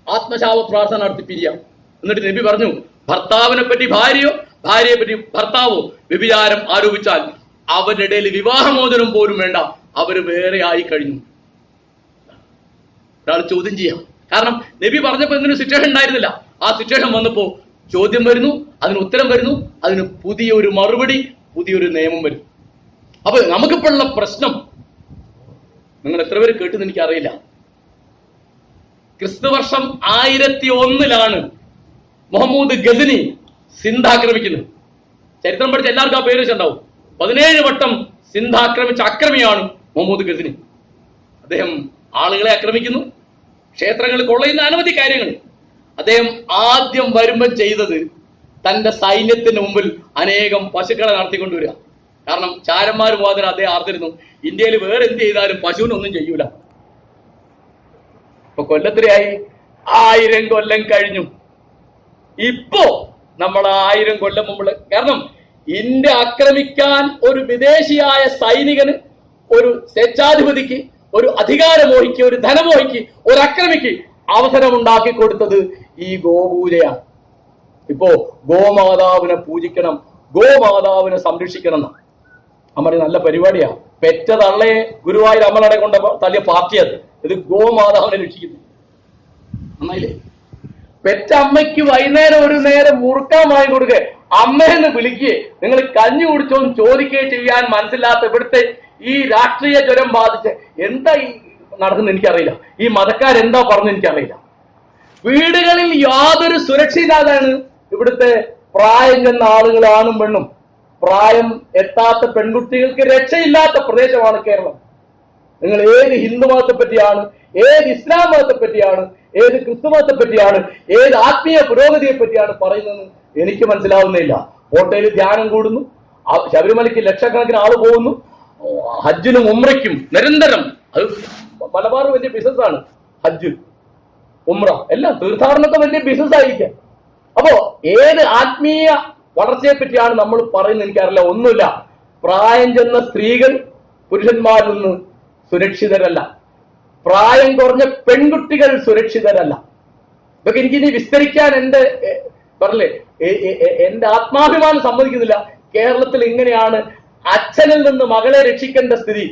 ആത്മശാപ പ്രാർത്ഥന നടത്തി പിരിയാം. എന്നിട്ട് നബി പറഞ്ഞു, ഭർത്താവിനെ പറ്റി ഭാര്യയോ ഭാര്യയെ പറ്റി ഭർത്താവോ വ്യഭിചാരം ആരോപിച്ചാൽ അവരുടെ ഇടയിൽ വിവാഹമോചനം പോലും വേണ്ട, അവര് വേറെ ആയി കഴിഞ്ഞു. ഒരാൾ ചോദ്യം ചെയ്യാം. കാരണം നബി പറഞ്ഞപ്പോ ഇങ്ങനെ സിറ്റുവേഷൻ ഉണ്ടായിരുന്നില്ല. ആ സിറ്റുവേഷൻ വന്നപ്പോ ചോദ്യം വരുന്നു, അതിന് ഉത്തരം വരുന്നു, അതിന് പുതിയൊരു മറുപടി, പുതിയൊരു നിയമം വരും. അപ്പൊ നമുക്കിപ്പോഴുള്ള പ്രശ്നം, നിങ്ങൾ എത്ര പേര് കേട്ടെന്ന് എനിക്കറിയില്ല, ക്രിസ്തുവർഷം 1001 മുഹമ്മദ് ഗസനി സിന്ധ് ആക്രമിക്കുന്നത്. ചരിത്രം പഠിച്ച എല്ലാവർക്കും ആ പേര് വെച്ചിട്ടുണ്ടാവും. 17 വട്ടം സിന്ധ് ആക്രമിച്ച അക്രമിയാണ് മുഹമ്മദ് ഗസനി. അദ്ദേഹം ആളുകളെ ആക്രമിക്കുന്നു, ക്ഷേത്രങ്ങൾ കൊള്ളയുന്ന അനവധി കാര്യങ്ങൾ. അദ്ദേഹം ആദ്യം വരുമ്പം ചെയ്തത് തന്റെ സൈന്യത്തിന് മുമ്പിൽ അനേകം പശുക്കളെ നടത്തിക്കൊണ്ടുവരിക. കാരണം ചാരന്മാർ മുഖാന്തരം അദ്ദേഹം ആർത്തിരുന്നു, ഇന്ത്യയിൽ വേറെ എന്ത് ചെയ്താലും പശുവിനൊന്നും ചെയ്യൂല. ഇപ്പൊ കൊല്ലത്തിലായി 1000 കൊല്ലം കഴിഞ്ഞു. ഇപ്പോ നമ്മൾ 1000 കൊല്ലം മുമ്പ്, കാരണം ഇന്ത്യ ആക്രമിക്കാൻ ഒരു വിദേശിയായ സൈനികന്, ഒരു സ്വേച്ഛാധിപതിക്ക്, ഒരു അധികാരമോഹിക്ക്, ഒരു ധനമോഹിക്ക്, ഒരു അക്രമിക്ക് അവസരമുണ്ടാക്കി കൊടുത്തത് ഈ ഗോപൂജയാണ്. ഇപ്പോ ഗോമാതാവിനെ പൂജിക്കണം, ഗോമാതാവിനെ സംരക്ഷിക്കണം എന്നാണ്. അമ്മ നല്ല പരിപാടിയാ. പെറ്റ തള്ളയെ ഗുരുവായൂർ അമ്മളടെ കൊണ്ട് തള്ളിയ പാർട്ടിയത്. ഇത് ഗോമാതാവിനെ രക്ഷിക്കുന്നു. നന്നായില്ലേ? പെറ്റ അമ്മയ്ക്ക് വൈകുന്നേരം ഒരു നേരം മുറുക്കാൻ വാങ്ങി കൊടുക്കുക, അമ്മയെന്ന് വിളിക്കുകയെ, നിങ്ങൾ കഞ്ഞി കുടിച്ചോന്ന് ചോദിക്കുകയും ചെയ്യാൻ മനസ്സിലാത്ത ഇവിടുത്തെ ഈ രാഷ്ട്രീയ ജ്വരം ബാധിച്ച് എന്താ ഈ നടക്കുന്നത് എനിക്കറിയില്ല. ഈ മതക്കാരെന്താ പറഞ്ഞു എനിക്കറിയില്ല. വീടുകളിൽ യാതൊരു സുരക്ഷയില്ലാതാണ് ഇവിടുത്തെ പ്രായം ചെന്ന ആളുകൾ, ആണും പെണ്ണും. പ്രായം എത്താത്ത പെൺകുട്ടികൾക്ക് രക്ഷയില്ലാത്ത പ്രദേശമാണ് കേരളം. നിങ്ങൾ ഏത് ഹിന്ദു മതത്തെ പറ്റിയാണ്, ഏത് ഇസ്ലാം മതത്തെ പറ്റിയാണ്, ഏത് ക്രിസ്തു മതത്തെ പറ്റിയാണ്, ഏത് ആത്മീയ പുരോഗതിയെ പറ്റിയാണ് പറയുന്നതെന്ന് എനിക്ക് മനസ്സിലാവുന്നില്ല. കോട്ടയിൽ ധ്യാനം കൂടുന്നു, ശബരിമലയ്ക്ക് ലക്ഷക്കണക്കിന് ആള് പോകുന്നു, ഹജ്ജിനും ഉംറയ്ക്കും നിരന്തരം. അത് മലബാർ വലിയ ബിസിനസ്സാണ്. ഹജ്ജ്, ഉംറ എല്ലാം തീർത്ഥാടനമൊക്കെ വലിയ ബിസിനസ് ആയിരിക്കാം. അപ്പോ ഏത് ആത്മീയ വളർച്ചയെ പറ്റിയാണ് നമ്മൾ പറയുന്നത് എനിക്കറിയില്ല. ഒന്നുമില്ല. പ്രായം ചെന്ന സ്ത്രീകൾ പുരുഷന്മാരിൽ നിന്ന് സുരക്ഷിതരല്ല, പ്രായം കുറഞ്ഞ പെൺകുട്ടികൾ സുരക്ഷിതരല്ല. ഇതൊക്കെ എനിക്കിനി വിസ്തരിക്കാൻ എന്റെ ആത്മാഭിമാനം സമ്മതിക്കുന്നില്ല. കേരളത്തിൽ ഇങ്ങനെയാണ് അച്ഛനിൽ നിന്ന് മകളെ രക്ഷിക്കേണ്ട സ്ഥിതി,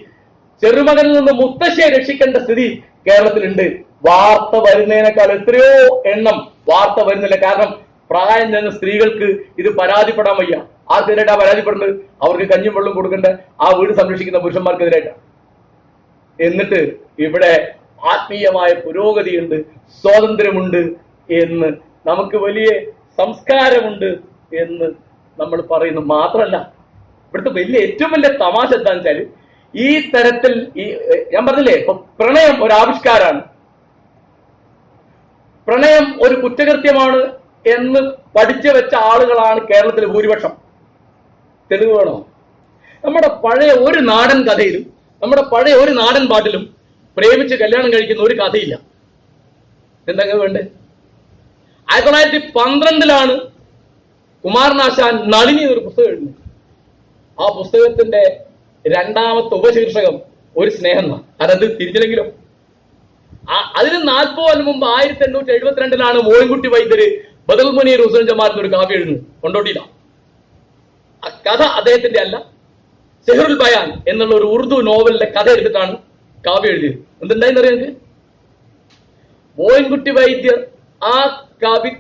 ചെറുമകനിൽ നിന്ന് മുത്തശ്ശിയെ രക്ഷിക്കേണ്ട സ്ഥിതി കേരളത്തിലുണ്ട്. വാർത്ത വരുന്നതിനേക്കാൾ എത്രയോ എണ്ണം വാർത്ത വരുന്നില്ല. കാരണം പ്രായം ചെന്ന സ്ത്രീകൾക്ക് ഇത് പരാതിപ്പെടാൻ വയ്യ. ആർക്കെതിരായിട്ടാ പരാതിപ്പെടുന്നത്? അവർക്ക് കഞ്ഞിയും വെള്ളം കൊടുക്കേണ്ട ആ വീട് സംരക്ഷിക്കുന്ന പുരുഷന്മാർക്കെതിരായിട്ടാണ്. എന്നിട്ട് ഇവിടെ ആത്മീയമായ പുരോഗതിയുണ്ട്, സ്വാതന്ത്ര്യമുണ്ട് എന്ന്, നമുക്ക് വലിയ സംസ്കാരമുണ്ട് എന്ന് നമ്മൾ പറയുന്നു. മാത്രമല്ല ഇവിടുത്തെ ഏറ്റവും വലിയ തമാശ എന്താണെന്ന് വെച്ചാൽ, ഈ തരത്തിൽ ഞാൻ പറഞ്ഞില്ലേ, ഇപ്പൊ പ്രണയം ഒരു ആവിഷ്കാരാണ്, പ്രണയം ഒരു കുറ്റകൃത്യമാണ് എന്ന് പഠിച്ചു വെച്ച ആളുകളാണ് കേരളത്തിലെ ഭൂരിപക്ഷം. തെളിവ് വേണോ? നമ്മുടെ പഴയ ഒരു നാടൻ കഥയിലും നമ്മുടെ പഴയ ഒരു നാടൻ പാട്ടിലും പ്രേമിച്ച് കല്യാണം കഴിക്കുന്ന ഒരു കഥയില്ല. എന്താ വേണ്ടേ? 1912 കുമാരനാശാൻ നളിനി എന്നൊരു പുസ്തകം എഴുതുന്നു. ആ പുസ്തകത്തിന്റെ 2ാമത്തെ ഉപശീർഷകം ഒരു സ്നേഹം എന്നാണ്. അതായത് തിരിച്ചില്ലെങ്കിലോ അതിന് 40 കൊല്ലം മുമ്പ് 1872 മോയിൻകുട്ടി വൈദ്യര് ബദൽ മുനീർ ഹുസൈൻ ജമാഅത്ത് ഒരു കാവ്യം എഴുതുന്നു, കൊണ്ടോട്ടിയില്ല. ആ കഥ അദ്ദേഹത്തിന്റെ അല്ല, സെഹറുൽ ബയാൻ എന്നുള്ള ഒരു ഉറുദു നോവലിന്റെ കഥ എടുത്തിട്ടാണ് കാവ്യം എഴുതിയത്. എന്തുണ്ടായെന്നറിയാം നിങ്ങൾക്ക്? മോയിൻകുട്ടി വൈദ്യർ ആ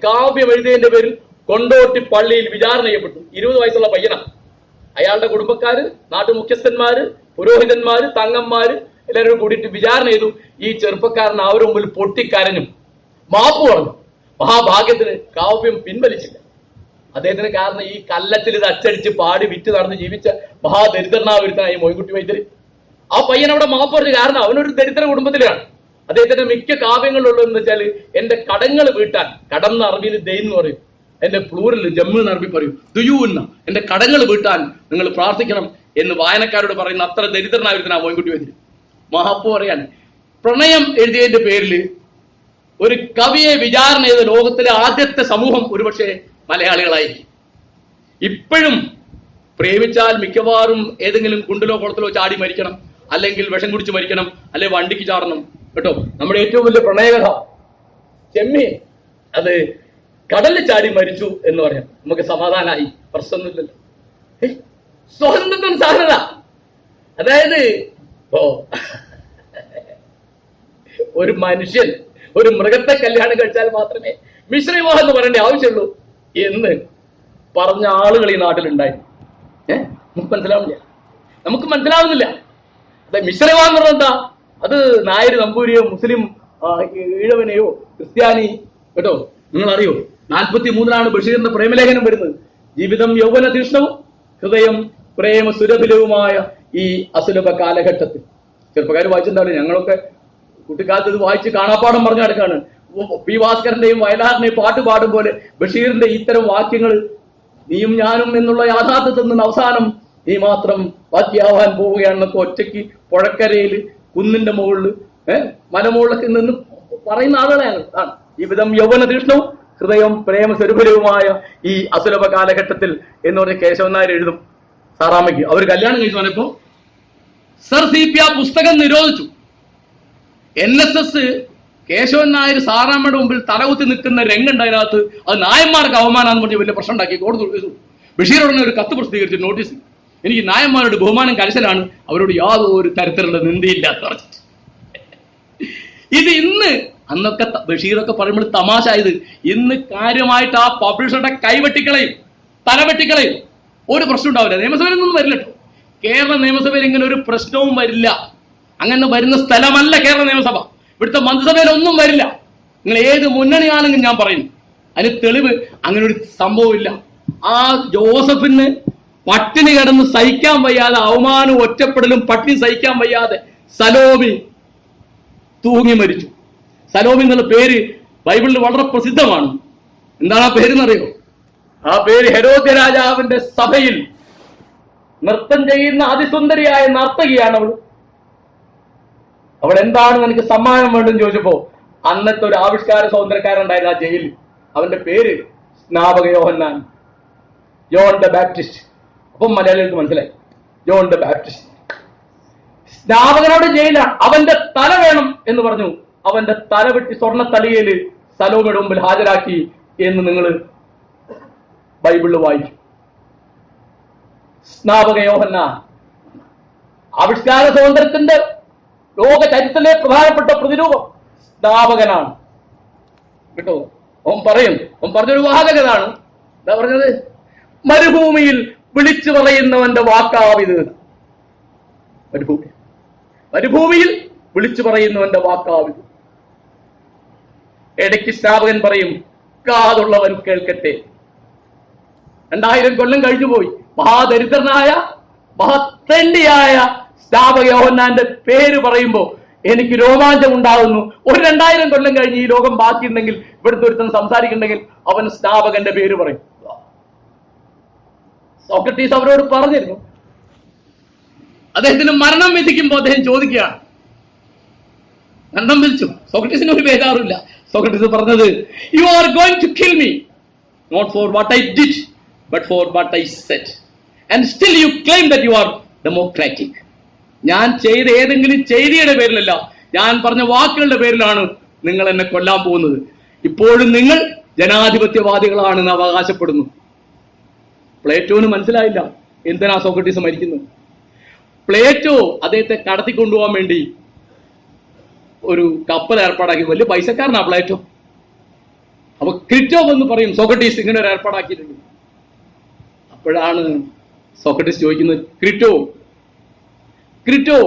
കാവ്യം എഴുതിയതിന്റെ പേരിൽ കൊണ്ടോട്ടി പള്ളിയിൽ വിചാരണ ചെയ്യപ്പെട്ടു. 20 വയസ്സുള്ള പയ്യനാണ്. അയാളുടെ കുടുംബക്കാര്, നാട്ടുമുഖ്യസ്ഥന്മാര്, പുരോഹിതന്മാര്, തങ്ങന്മാര് എല്ലാവരും കൂടിയിട്ട് വിചാരണ ചെയ്തു. ഈ ചെറുപ്പക്കാരൻ അവരുടെ മുമ്പിൽ പൊട്ടിക്കരഞ്ഞു, മാപ്പ് പറഞ്ഞു. മഹാഭാഗ്യത്തിന് കാവ്യം പിൻവലിച്ചില്ല. അദ്ദേഹത്തിന് കാരണം ഈ കല്ലത്തിൽ ഇത് അച്ചടിച്ച് പാടി വിറ്റ് നടന്ന് ജീവിച്ച മഹാദരിദ്രനാവരുത്തനായി മോയിൻകുട്ടി വൈദ്യര്. ആ പയ്യൻ അവിടെ മാപ്പ് പറഞ്ഞു. കാരണം അവനൊരു ദരിദ്ര കുടുംബത്തിലാണ്. അദ്ദേഹത്തിന്റെ മിക്ക കാവ്യങ്ങളിലുള്ളതെന്ന് വെച്ചാൽ എന്റെ കടങ്ങൾ വീട്ടാൻ, കടം എന്ന അറബിയിൽ ദൈൻ എന്ന് പറയും, എന്റെ പ്ലൂറൽ ജമ്മു എന്ന് അറബി പറയും, ദുയു എന്ന, എന്റെ കടങ്ങൾ വീട്ടാൻ നിങ്ങൾ പ്രാർത്ഥിക്കണം എന്ന് വായനക്കാരോട് പറയുന്ന അത്ര ദരിദ്രനാവരുത്തനാ മോയിൻകുട്ടി വൈദ്യര്. മാപ്പ് പറയാൻ പ്രണയം എഴുതിയതിന്റെ പേരിൽ ഒരു കവിയെ വിചാരണ ചെയ്ത ലോകത്തിലെ ആദ്യത്തെ സമൂഹം ഒരുപക്ഷെ മലയാളികളായിരിക്കും. ഇപ്പോഴും പ്രേമിച്ചാൽ മിക്കവാറും ഏതെങ്കിലും കുണ്ടിലോ കുളത്തിലോ ചാടി മരിക്കണം, അല്ലെങ്കിൽ വിഷം കുടിച്ച് മരിക്കണം, അല്ലെങ്കിൽ വണ്ടിക്ക് ചാടണം കേട്ടോ. നമ്മുടെ ഏറ്റവും വലിയ പ്രണയകഥ ചെമ്മീൻ, അത് കടലിൽ ചാടി മരിച്ചു എന്ന് പറയാം, നമുക്ക് സമാധാനമായി, പ്രശ്നമൊന്നുമില്ലല്ലോ. സ്വാതന്ത്ര്യത്തിന് സാധനത. അതായത് ഒരു മനുഷ്യൻ ഒരു മൃഗത്തെ കല്യാണം കഴിച്ചാൽ മാത്രമേ മിശ്രവിവാഹം എന്ന് പറയേണ്ട ആവശ്യമുള്ളൂ എന്ന് പറഞ്ഞ ആളുകൾ ഈ നാട്ടിലുണ്ടായി. നമുക്ക് മനസ്സിലാവുന്നില്ല. അതെ, മിശ്രവിവാഹം എന്ന് പറഞ്ഞാൽ എന്താ? അത് നായര്, നമ്പൂരിയോ, മുസ്ലിം ഈഴവനെയോ, ക്രിസ്ത്യാനി കേട്ടോ. നിങ്ങൾ അറിയോ, 43 ബഷീറിന്റെ പ്രേമലേഖനം വരുന്നത്. ജീവിതം യൗവന തീഷ്ണവും ഹൃദയം പ്രേമ സുരഭിലവുമായ ഈ അസുലഭ കാലഘട്ടത്തിൽ. ചെറുപ്പക്കാർ വായിച്ചിട്ടുണ്ടാവില്ല, ഞങ്ങളൊക്കെ കുട്ടിക്കാലത്ത് ഇത് വായിച്ച് കാണാപ്പാടം പറഞ്ഞു നടക്കാണ്. പി ഭാസ്കരന്റെയും വയലാറിന്റെയും പാട്ട് പാടും പോലെ ബഷീറിന്റെ ഇത്തരം വാക്യങ്ങൾ നീയും ഞാനും എന്നുള്ള യാഥാർത്ഥ്യത്തിൽ നിന്ന് അവസാനം നീ മാത്രം ബാക്കിയാവാൻ പോവുകയാണെന്നൊക്കെ ഒറ്റയ്ക്ക് പുഴക്കരയിൽ കുന്നിന്റെ മുകളിൽ മലമുകളിലൊക്കെ നിന്ന് പറയുന്ന ആളുകളെയാണ്. ഈ വിധം യൗവന തീഷ്ണവും ഹൃദയം പ്രേമസ്വരൂപരവുമായ ഈ അസുലഭ കാലഘട്ടത്തിൽ എന്ന് പറഞ്ഞ കേശവൻ നായർ എഴുതും സാറാമ്മയ്ക്ക്. അവർ കല്യാണം കഴിച്ചു വന്നപ്പോ സർ CP ആ പുസ്തകം നിരോധിച്ചു. NSS കേശവൻ നായർ സാറാമ്മയുടെ മുമ്പിൽ തലകുത്തി നിൽക്കുന്ന രംഗുണ്ട് അതിനകത്ത്. അത് നായന്മാർക്ക് അവമാനാന്ന് പറഞ്ഞ് വലിയ പ്രശ്നം ഉണ്ടാക്കി കോടതി കൊടുത്തു. ബഷീർ ഉടനെ ഒരു കത്ത് പ്രസിദ്ധീകരിച്ചു നോട്ടീസ്. എനിക്ക് നായന്മാരുടെ ബഹുമാനം കരശലാണ്, അവരോട് യാതൊരു തരത്തിലുള്ള നിന്ദയില്ല എന്ന് പറഞ്ഞിട്ട്. ഇത് ഇന്ന് അന്നൊക്കെ ബഷീറൊക്കെ പറയുമ്പോൾ തമാശ ആയത്, ഇന്ന് കാര്യമായിട്ട് ആ പബ്ലിഷറുടെ കൈവെട്ടിക്കളയും തലവെട്ടിക്കളയും. ഒരു പ്രശ്നം ഉണ്ടാവില്ല. നിയമസഭയിൽ നിന്നും വരില്ല കേട്ടോ. കേരള നിയമസഭയിൽ ഇങ്ങനെ ഒരു പ്രശ്നവും വരില്ല. അങ്ങനെ വരുന്ന സ്ഥലമല്ല കേരള നിയമസഭ. ഇവിടുത്തെ മന്ത്രിസഭയിൽ ഒന്നും വരില്ല. നിങ്ങൾ ഏത് മുന്നണിയാണെങ്കിലും ഞാൻ പറയുന്നു, അതിന് തെളിവ് അങ്ങനെ ഒരു സംഭവമില്ല. ആ ജോസഫിന് പട്ടിണി കിടന്ന് സഹിക്കാൻ വയ്യാതെ, അവമാനവും ഒറ്റപ്പെടലും പട്ടിണി സഹിക്കാൻ വയ്യാതെ സലോമി തൂങ്ങി മരിച്ചു. സലോമി എന്നുള്ള പേര് ബൈബിളിൽ വളരെ പ്രസിദ്ധമാണ്. എന്താണ് ആ പേരെന്നറിയോ? ആ പേര് ഹെരോദ്യ രാജാവിന്റെ സഭയിൽ നൃത്തം ചെയ്യുന്ന അതിസുന്ദരിയായ നർത്തകിയാണ് അവൾ. അവൾ എന്താണ് നിനക്ക് സമ്മാനം വേണ്ടെന്ന് ചോദിച്ചപ്പോ അന്നത്തെ ഒരു ആവിഷ്കാര സ്വാതന്ത്ര്യക്കാരുണ്ടായിരുന്നു ആ ജയിലിൽ. അവന്റെ പേര് സ്നാപക യോഹന്നാൻ, ജോൺ ദ ബാപ്റ്റിസ്റ്റ്. അപ്പം മലയാളികൾക്ക് മനസ്സിലായി, ജോൺ ദ ബാപ്റ്റിസ്റ്റ്. സ്നാപകനോട് ജയിലാണ്. അവന്റെ തല വേണം എന്ന് പറഞ്ഞു. അവന്റെ തല വെട്ടി സ്വർണ്ണ തലികയില് സലോമിയുടെ മുമ്പിൽ ഹാജരാക്കി എന്ന് നിങ്ങൾ ബൈബിളിൽ വായിക്കും. സ്നാപക യോഹന്നാൻ ആവിഷ്കാര സ്വാതന്ത്ര്യത്തിന്റെ ലോക ചരിത്രത്തിലെ പ്രധാനപ്പെട്ട പ്രതിരൂപം സ്നാപകനാണ് കേട്ടോ. അവൻ പറഞ്ഞൊരു വാചകതാണ്. എന്താ പറഞ്ഞത്? മരുഭൂമിയിൽ വിളിച്ചു പറയുന്നവന്റെ വാക്കാവിത്. മരുഭൂമിയിൽ വിളിച്ചു പറയുന്നവന്റെ വാക്കാവിത്. ഇടയ്ക്ക് സ്നാപകൻ പറയും, കാതുള്ളവൻ കേൾക്കട്ടെ. 2000 കൊല്ലം കഴിഞ്ഞുപോയി. മഹാദരിദ്രനായ മഹത്തണ്ടിയായ സ്നാപക യോഹന്നാന്റെ പേര് പറയുമ്പോ എനിക്ക് രോമാഞ്ചം ഉണ്ടാകുന്നു. ഒരു 2000 കൊല്ലം കഴിഞ്ഞ് ഈ ലോകം ബാക്കിയുണ്ടെങ്കിൽ, ഇവിടുത്തെ ഒരുത്തൻ സംസാരിക്കുന്നുണ്ടെങ്കിൽ അവൻ സ്നാപകന്റെ പേര് പറയും. സോക്രട്ടീസ് അവരോട് പറഞ്ഞിരുന്നു. അദ്ദേഹത്തിന് മരണം വിധിക്കുമ്പോൾ അദ്ദേഹം ചോദിക്കുകയാണ്, മരണം വിധിച്ചു. സോക്രട്ടീസിന് ഒരു ബേജാറില്ല. സോക്രട്ടീസ് പറഞ്ഞത്, you are going to kill me not for what I did but for what I said and still you claim that you are democratic. ഞാൻ ചെയ്ത ഏതെങ്കിലും ചെയ്തിയുടെ പേരിലല്ല, ഞാൻ പറഞ്ഞ വാക്കുകളുടെ പേരിലാണ് നിങ്ങൾ എന്നെ കൊല്ലാൻ പോകുന്നത്. ഇപ്പോഴും നിങ്ങൾ ജനാധിപത്യവാദികളാണെന്ന് അവകാശപ്പെടുന്നു. പ്ലേറ്റോന് മനസ്സിലായില്ല എന്തിനാ സോക്രട്ടീസ് മരിക്കുന്നത്. പ്ലേറ്റോ അദ്ദേഹത്തെ കടത്തിക്കൊണ്ടുപോകാൻ വേണ്ടി ഒരു കപ്പൽ ഏർപ്പാടാക്കി. വലിയ പൈസക്കാരനാ പ്ലേറ്റോ. അപ്പൊ ക്രിറ്റോ എന്ന് പറയും, സോക്രട്ടീസ് ഇങ്ങനെ ഒരു ഏർപ്പാടാക്കിയിട്ടുണ്ട്. അപ്പോഴാണ് സോക്രട്ടീസ് ചോദിക്കുന്നത്, ക്രിറ്റോ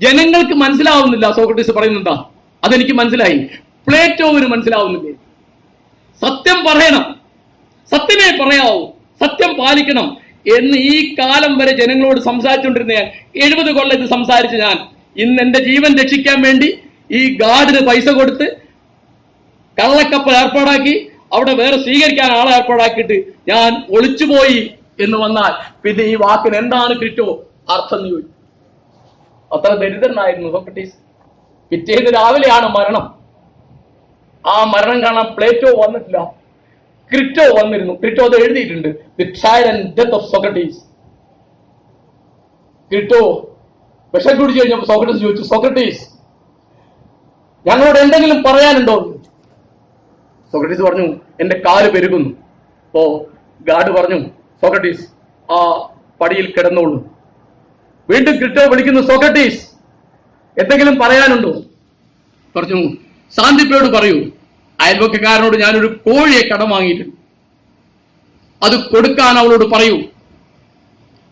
ജനങ്ങൾക്ക് മനസ്സിലാവുന്നില്ല സോക്രട്ടീസ് പറയുന്നതാ. അതെനിക്ക് മനസ്സിലായി. പ്ലേറ്റോവിന് മനസ്സിലാവുന്നില്ലേ? സത്യം പറയണം, സത്യമേ പറയാവൂ, സത്യം പാലിക്കണം എന്ന് ഈ കാലം വരെ ജനങ്ങളോട് സംസാരിച്ചുകൊണ്ടിരുന്ന ഞാൻ, 70 കൊല്ലം ഇത് സംസാരിച്ച് ഞാൻ ഇന്ന് എന്റെ ജീവൻ രക്ഷിക്കാൻ വേണ്ടി ഈ ഗാർഡിന് പൈസ കൊടുത്ത് കള്ളക്കപ്പൽ ഏർപ്പാടാക്കി അവിടെ വേറെ സ്വീകരിക്കാൻ ആളെ ഏർപ്പാടാക്കിയിട്ട് ഞാൻ ഒളിച്ചുപോയി എന്ന് വന്നാൽ പിന്നെ ഈ വാക്കിന് എന്താണ് ക്രിറ്റോ അർത്ഥം എന്ന് ചോദിച്ചു. അത്ര ദരിദ്രനായിരുന്നു സോക്രട്ടീസ്. പിറ്റേന്ന് രാവിലെയാണ് മരണം. ആ മരണം കാണാൻ പ്ലേറ്റോ വന്നിട്ടില്ല, ക്രിറ്റോ വന്നിരുന്നു. ക്രിറ്റോ അത് എഴുതിയിട്ടുണ്ട്, the trial and death of Socrates. Crito വിഷം കുടിച്ചു കഴിഞ്ഞപ്പോൾ സോക്രട്ടീസ് ചോദിച്ചു, സോക്രട്ടീസ് ഞങ്ങളോട് എന്തെങ്കിലും പറയാനുണ്ടോ? സോക്രട്ടീസ് പറഞ്ഞു, എന്റെ കാല് പെരുകുന്നു. അപ്പോ ഗാർഡ് പറഞ്ഞു, സോക്രട്ടീസ് ആ പടിയിൽ കിടന്നോളൂ. വീണ്ടും ക്രിറ്റോ വിളിക്കുന്നു, സോക്രട്ടീസ് എന്തെങ്കിലും പറയാനുണ്ടോ? പറഞ്ഞു, സാന്തിപ്പയോട് പറയൂ, അയൽവക്കക്കാരനോട് ഞാനൊരു കോഴിയെ കടം വാങ്ങിയിട്ടുണ്ട്, അത് കൊടുക്കാൻ അവളോട് പറയൂ.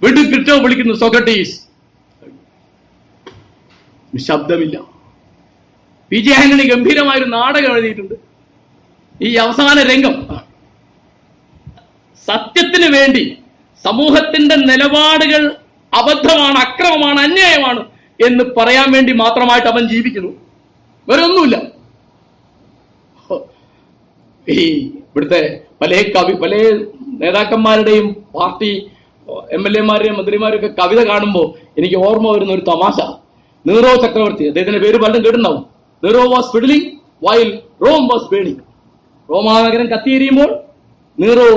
വീണ്ടും ക്രിറ്റോ വിളിക്കുന്നു, സോക്രട്ടീസ്. ശബ്ദമില്ല. PG ആന്റണി ഗംഭീരമായൊരു നാടകം എഴുതിയിട്ടുണ്ട്. ഈ അവസാന രംഗം സത്യത്തിന് വേണ്ടി സമൂഹത്തിന്റെ നിലപാടുകൾ അബദ്ധമാണ്, അക്രമമാണ്, അന്യായമാണ് എന്ന് പറയാൻ വേണ്ടി മാത്രമായിട്ട് അവൻ ജീവിക്കുന്നു. വേറെ ഒന്നുമില്ല. ഈ ഇവിടുത്തെ പല നേതാക്കന്മാരുടെയും പാർട്ടി MLA-മാരെയും മന്ത്രിമാരെയൊക്കെ കവിത കാണുമ്പോൾ എനിക്ക് ഓർമ്മ വരുന്ന ഒരു തമാശ. നീറോ ചക്രവർത്തി, അദ്ദേഹത്തിന്റെ പേര് പലരും കേട്ടിട്ടുണ്ടാവും. Nero was fiddling while Rome was burning. റോമാനഗരം കത്തിയെരിയുമ്പോൾ നീറോ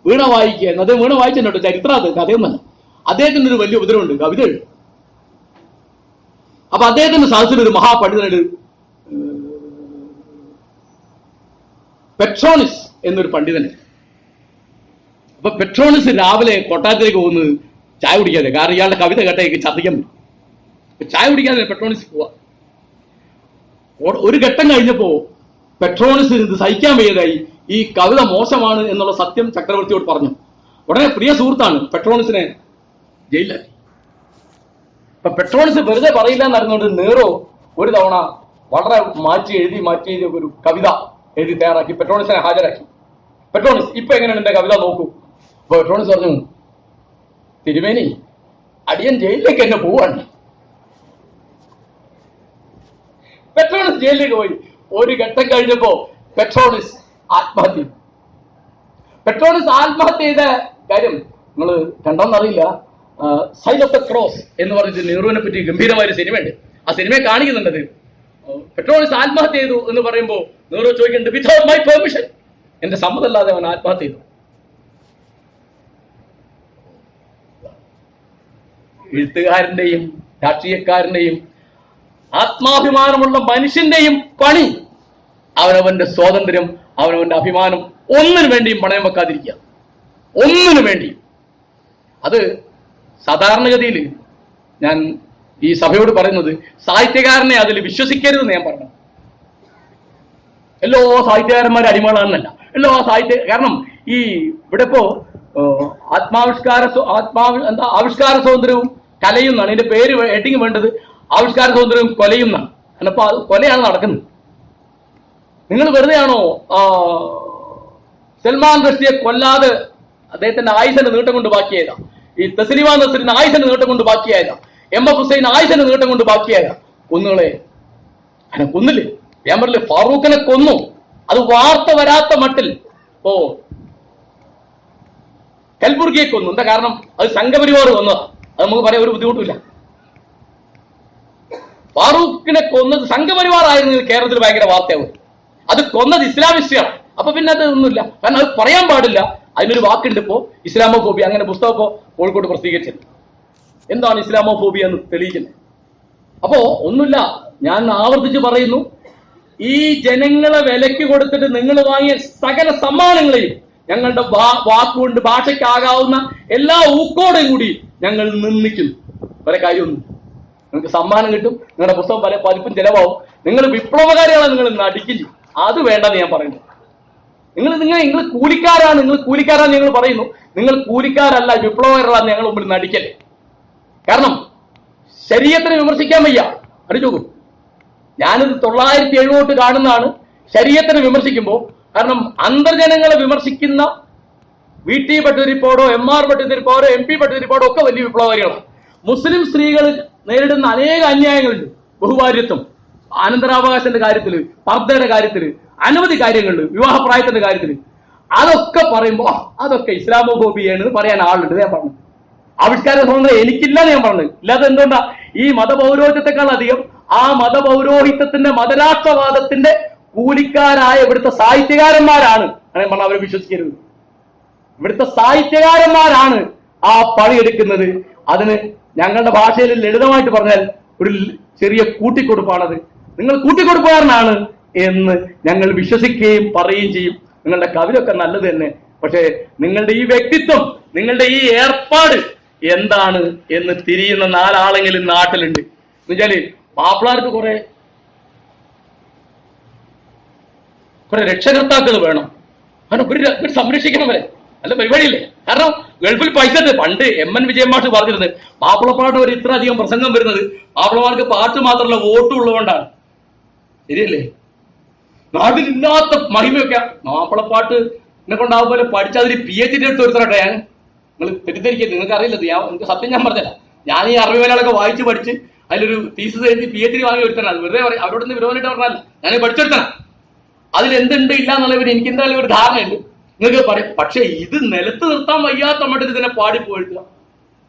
വീണ വായിക്കുക. അദ്ദേഹം വീണ വായിച്ചിട്ടുണ്ടോ? ചരിത്രത്തെ കഥയൊന്നല്ല. അദ്ദേഹത്തിന് ഒരു വലിയ ഉപദ്രവമുണ്ട്, കവിത എഴുതും. അപ്പൊ അദ്ദേഹത്തിന്റെ സദസ്സിൽ ഒരു മഹാപണ്ഡിതനായിട്ട് പെട്രോണിസ് എന്നൊരു പണ്ഡിതൻ. അപ്പൊ പെട്രോണിസ് രാവിലെ കൊട്ടാരത്തിലേക്ക് പോകുന്നത് ചായ കുടിക്കാതെ, കാരണം ഇയാളുടെ കവിത കേട്ടേക്ക് ചതിക്കാൻ പറ്റും. ചായ കുടിക്കാതെ പെട്രോണിസ് പോവാ. ഒരു ഘട്ടം കഴിഞ്ഞപ്പോ പെട്രോണിസ് ഇത് സഹിക്കാൻ വയ്യതായി. ഈ കവിത മോശമാണ് എന്നുള്ള സത്യം ചക്രവർത്തിയോട് പറഞ്ഞു. ഉടനെ പ്രിയ സുഹൃത്താണ് പെട്രോണിസിനെ ജയിലിലാക്കി. അപ്പൊ പെട്രോണിസ് വെറുതെ പറയില്ല എന്നറിഞ്ഞുകൊണ്ട് നീറോ ഒരു തവണ വളരെ മാറ്റി എഴുതി ഒരു കവിത എഴുതി തയ്യാറാക്കി പെട്രോണിസിനെ ഹാജരാക്കി. പെട്രോണിസ്, ഇപ്പൊ എങ്ങനെയാണ് എന്റെ കവിത നോക്കൂ. അപ്പൊ പെട്രോണിസ് പറഞ്ഞു, തിരുമേനി, അടിയൻ ജയിലിലേക്ക് എന്നെ പോവാണ്. പെട്രോണിസ് ജയിലിലേക്ക് പോയി. ഒരു ഘട്ടം കഴിഞ്ഞപ്പോ പെട്രോണിസ് ആത്മഹത്യ. പെട്രോണിസ് ആത്മഹത്യ ചെയ്ത കാര്യം നിങ്ങൾ കണ്ടെന്നറിയില്ല. സൈൻ ഓഫ് ദ ക്രോസ് എന്ന് പറഞ്ഞിട്ട് നെഹ്റുവിനെ പറ്റി ഗംഭീരമായ ഒരു സിനിമയുണ്ട്. ആ സിനിമയെ കാണിക്കുന്നുണ്ടത്. പെട്രോണിസ് ആത്മഹത്യ ചെയ്തു എന്ന് പറയുമ്പോൾ നെഹ്റു ചോദിക്കുന്നുണ്ട്, വിത്തൗട്ട് മൈ പെർമിഷൻ, എന്റെ സമ്മതമല്ലാതെ അവൻ ആത്മഹത്യ ചെയ്തു. എഴുത്തുകാരന്റെയും രാഷ്ട്രീയക്കാരന്റെയും ആത്മാഭിമാനമുള്ള മനുഷ്യന്റെയും പണി അവനവന്റെ സ്വാതന്ത്ര്യം, അവനവന്റെ അഭിമാനം ഒന്നിനു വേണ്ടിയും പണയം വെക്കാതിരിക്കുക. ഒന്നിനു വേണ്ടിയും. അത് സാധാരണഗതിയിൽ ഞാൻ ഈ സഭയോട് പറയുന്നത്, സാഹിത്യകാരനെ അതിൽ വിശ്വസിക്കരുതെന്ന് ഞാൻ പറഞ്ഞു. എല്ലാ സാഹിത്യകാരന്മാരും അടിമകളാണെന്നല്ല. കാരണം ഈ ഇവിടെ ഇപ്പോ ആവിഷ്കാര സ്വാതന്ത്ര്യവും കലയും എന്നാണ് ഇതിന്റെ പേര്. ഹെഡിങ് വേണ്ടത് ആവിഷ്കാര സ്വാതന്ത്ര്യവും കൊലയും എന്നാണ്. അപ്പൊ കൊലയാണ് നടക്കുന്നത്. നിങ്ങൾ വെറുതെയാണോ സൽമാൻ റഷ്ദിയെ കൊല്ലാതെ അദ്ദേഹത്തിന്റെ ആയുസിന്റെ നീട്ടം കൊണ്ട് ബാക്കിയായതാ? ഈ തസ്ലിമ നസ്രിന് ആയുസിന്റെ നീട്ടം കൊണ്ട് ബാക്കിയായതാ? MF ഹുസൈൻ ആയുസിന്റെ നീട്ടം കൊണ്ട് ബാക്കിയായതാ? കൊന്നുകളെ അങ്ങനെ കൊന്നില്ലേ? ഞാൻ പറഞ്ഞില്ലേ, ഫാറൂഖിനെ കൊന്നു. അത് വാർത്ത വരാത്ത മട്ടിൽ. കൽബുർഗിയെ കൊന്നു. എന്താ കാരണം? അത് സംഘപരിവാർ കൊന്നതാ. അത് നമുക്ക് പറയാൻ ഒരു ബുദ്ധിമുട്ടില്ല. ഫാറൂഖിനെ കൊന്നത് സംഘപരിവാർ ആയിരുന്നെങ്കിൽ കേരളത്തിൽ ഭയങ്കര വാർത്തയാവും. അത് കൊന്നത് ഇസ്ലാമിസ്റ്റുകളാണ്. അപ്പൊ പിന്നെ അത് ഒന്നുമില്ല, കാരണം അത് പറയാൻ പാടില്ല. അതിനൊരു വാക്കുണ്ട് ഇപ്പോ, ഇസ്ലാമോഫോബിയ. അങ്ങനെ പുസ്തകം ഇപ്പോ കോഴിക്കോട് പ്രസിദ്ധീകരിച്ചത്. എന്താണ് ഇസ്ലാമോഫോബിയ എന്ന് തെളിയിക്കുന്നത്? അപ്പോ ഒന്നുമില്ല, ഞാൻ ആവർത്തിച്ച് പറയുന്നു, ഈ ജനങ്ങളെ വിലക്ക് കൊടുത്തിട്ട് നിങ്ങൾ വാങ്ങിയ സകല സമ്മാനങ്ങളെയും ഞങ്ങളുടെ വാക്കുകൊണ്ട് ഭാഷയ്ക്കാകാവുന്ന എല്ലാ ഊക്കോടെയും കൂടി ഞങ്ങൾ നിന്ദിക്കുന്നു. വരെ കാര്യമൊന്നും. നിങ്ങൾക്ക് സമ്മാനം കിട്ടും, നിങ്ങളുടെ പുസ്തകം പല പതിപ്പും ചെലവാകും, നിങ്ങൾ വിപ്ലവകാരികളാണ്, നിങ്ങൾ നടിക്കില്ല. അത് വേണ്ടെന്ന് ഞാൻ പറയുന്നു. നിങ്ങൾ കൂലിക്കാരാണ് ഞങ്ങൾ പറയുന്നു. നിങ്ങൾ കൂലിക്കാരല്ല, വിപ്ലവകാരല്ല. ഞങ്ങൾ മുമ്പിൽ നടിക്കല്ലേ. കാരണം ശരീഅത്തിനെ വിമർശിക്കാൻ വയ്യ. അടിച്ചോക്കൂ, ഞാനിത് 970 കാണുന്നതാണ് ശരീഅത്തിനെ വിമർശിക്കുമ്പോൾ. കാരണം അന്തർജനങ്ങളെ വിമർശിക്കുന്ന VT ഭട്ടതിരിപ്പാടോ MR ഭട്ടതിരിപ്പാടോ MP ഭട്ടതിരിപ്പാടോ ഒക്കെ വലിയ വിപ്ലവകാരികളാണ്. മുസ്ലിം സ്ത്രീകൾ നേരിടുന്ന അനേക അന്യായങ്ങളുണ്ട്. ബഹുഭാര്യത്വം, അനന്തരാവകാശത്തിന്റെ കാര്യത്തിൽ, പർദ്ദയുടെ കാര്യത്തിൽ, അനവധി കാര്യങ്ങളുണ്ട്, വിവാഹപ്രായത്തിന്റെ കാര്യത്തിൽ. അതൊക്കെ പറയുമ്പോൾ അതൊക്കെ ഇസ്ലാമോഫോബിയാണ് പറയാൻ ആളുണ്ട്. ഞാൻ പറഞ്ഞു ആവിഷ്കാര സ്വാതന്ത്ര്യം എനിക്കില്ലെന്ന് ഞാൻ പറഞ്ഞു. ഇല്ലാതെ എന്തുകൊണ്ടാ? ഈ മതപൗരോഹിത്യത്തെക്കാൾ അധികം ആ മതപൗരോഹിത്യത്തിന്റെ മതരാഷ്ട്രവാദത്തിന്റെ കൂലിക്കാരായ ഇവിടുത്തെ സാഹിത്യകാരന്മാരാണ്. അങ്ങനെ പറഞ്ഞാൽ അവരെ വിശ്വസിക്കരുത്. ഇവിടുത്തെ സാഹിത്യകാരന്മാരാണ് ആ പണിയെടുക്കുന്നത്. അതിന് ഞങ്ങളുടെ ഭാഷയിൽ ലളിതമായിട്ട് പറഞ്ഞാൽ ഒരു ചെറിയ കൂട്ടിക്കൊടുപ്പാണത്. നിങ്ങൾ കൂട്ടിക്കൊടുപ്പുകാരനാണ് എന്ന് ഞങ്ങൾ വിശ്വസിക്കുകയും പറയുകയും ചെയ്യും. നിങ്ങളുടെ കവിതയൊക്കെ നല്ലത് തന്നെ. പക്ഷേ നിങ്ങളുടെ ഈ വ്യക്തിത്വം, നിങ്ങളുടെ ഈ ഏർപ്പാട് എന്താണ് എന്ന് തിരിയുന്ന 4 ആളെങ്കിലും നാട്ടിലുണ്ട്. എന്നുവെച്ചാല് മാപ്പിളാർക്ക് കുറെ രക്ഷകർത്താക്കൾ വേണം. കാരണം ഇവർ സംരക്ഷിക്കണം വരെ. നല്ല പരിപാടിയില്ലേ? കാരണം ഗൾഫിൽ പൈസ പണ്ട് MN വിജയൻ മാഷ് പറഞ്ഞിരുന്നത്, മാപ്പിളപ്പാട്ട് ഒരു ഇത്ര അധികം പ്രസംഗം വരുന്നത് മാപ്പിളമാർക്ക് പാട്ട് മാത്രമല്ല വോട്ടും ഉള്ളതുകൊണ്ടാണ്. ശരിയല്ലേ? നാട്ടിലില്ലാത്ത മഹിമയൊക്കെ മാപ്പിളപ്പാട്ട് എന്നെ കൊണ്ടാവും പോലെ പഠിച്ചതിന് PhD എടുത്ത് ഒരുത്തരട്ടെ. നിങ്ങൾ തെറ്റിദ്ധരിക്കരുത്, നിങ്ങൾക്ക് അറിയില്ലത്. നിങ്ങൾക്ക് സത്യം ഞാൻ പറഞ്ഞല്ല. ഞാൻ ഈ അറബി മലയാളമൊക്കെ വായിച്ച് പഠിച്ച് അതിലൊരു തീസിസ് എഴുതി PhD വാങ്ങി ഒരുത്തനാണ്. വെറുതെ അവരോട് നിന്ന് വിരോധമായിട്ട് പറഞ്ഞല്ല, ഞാൻ പഠിച്ചെടുത്തനാ. അതിലെന്തുണ്ട് ഇല്ല എന്നുള്ളവർ എനിക്ക് എന്തായാലും ഒരു ധാരണയുണ്ട്. നിങ്ങൾക്ക് പറയും. പക്ഷെ ഇത് നിലത്ത് നിർത്താൻ വയ്യാത്ത മട്ടിൽ ഇതിനെ പാടിപ്പോയിട്ട്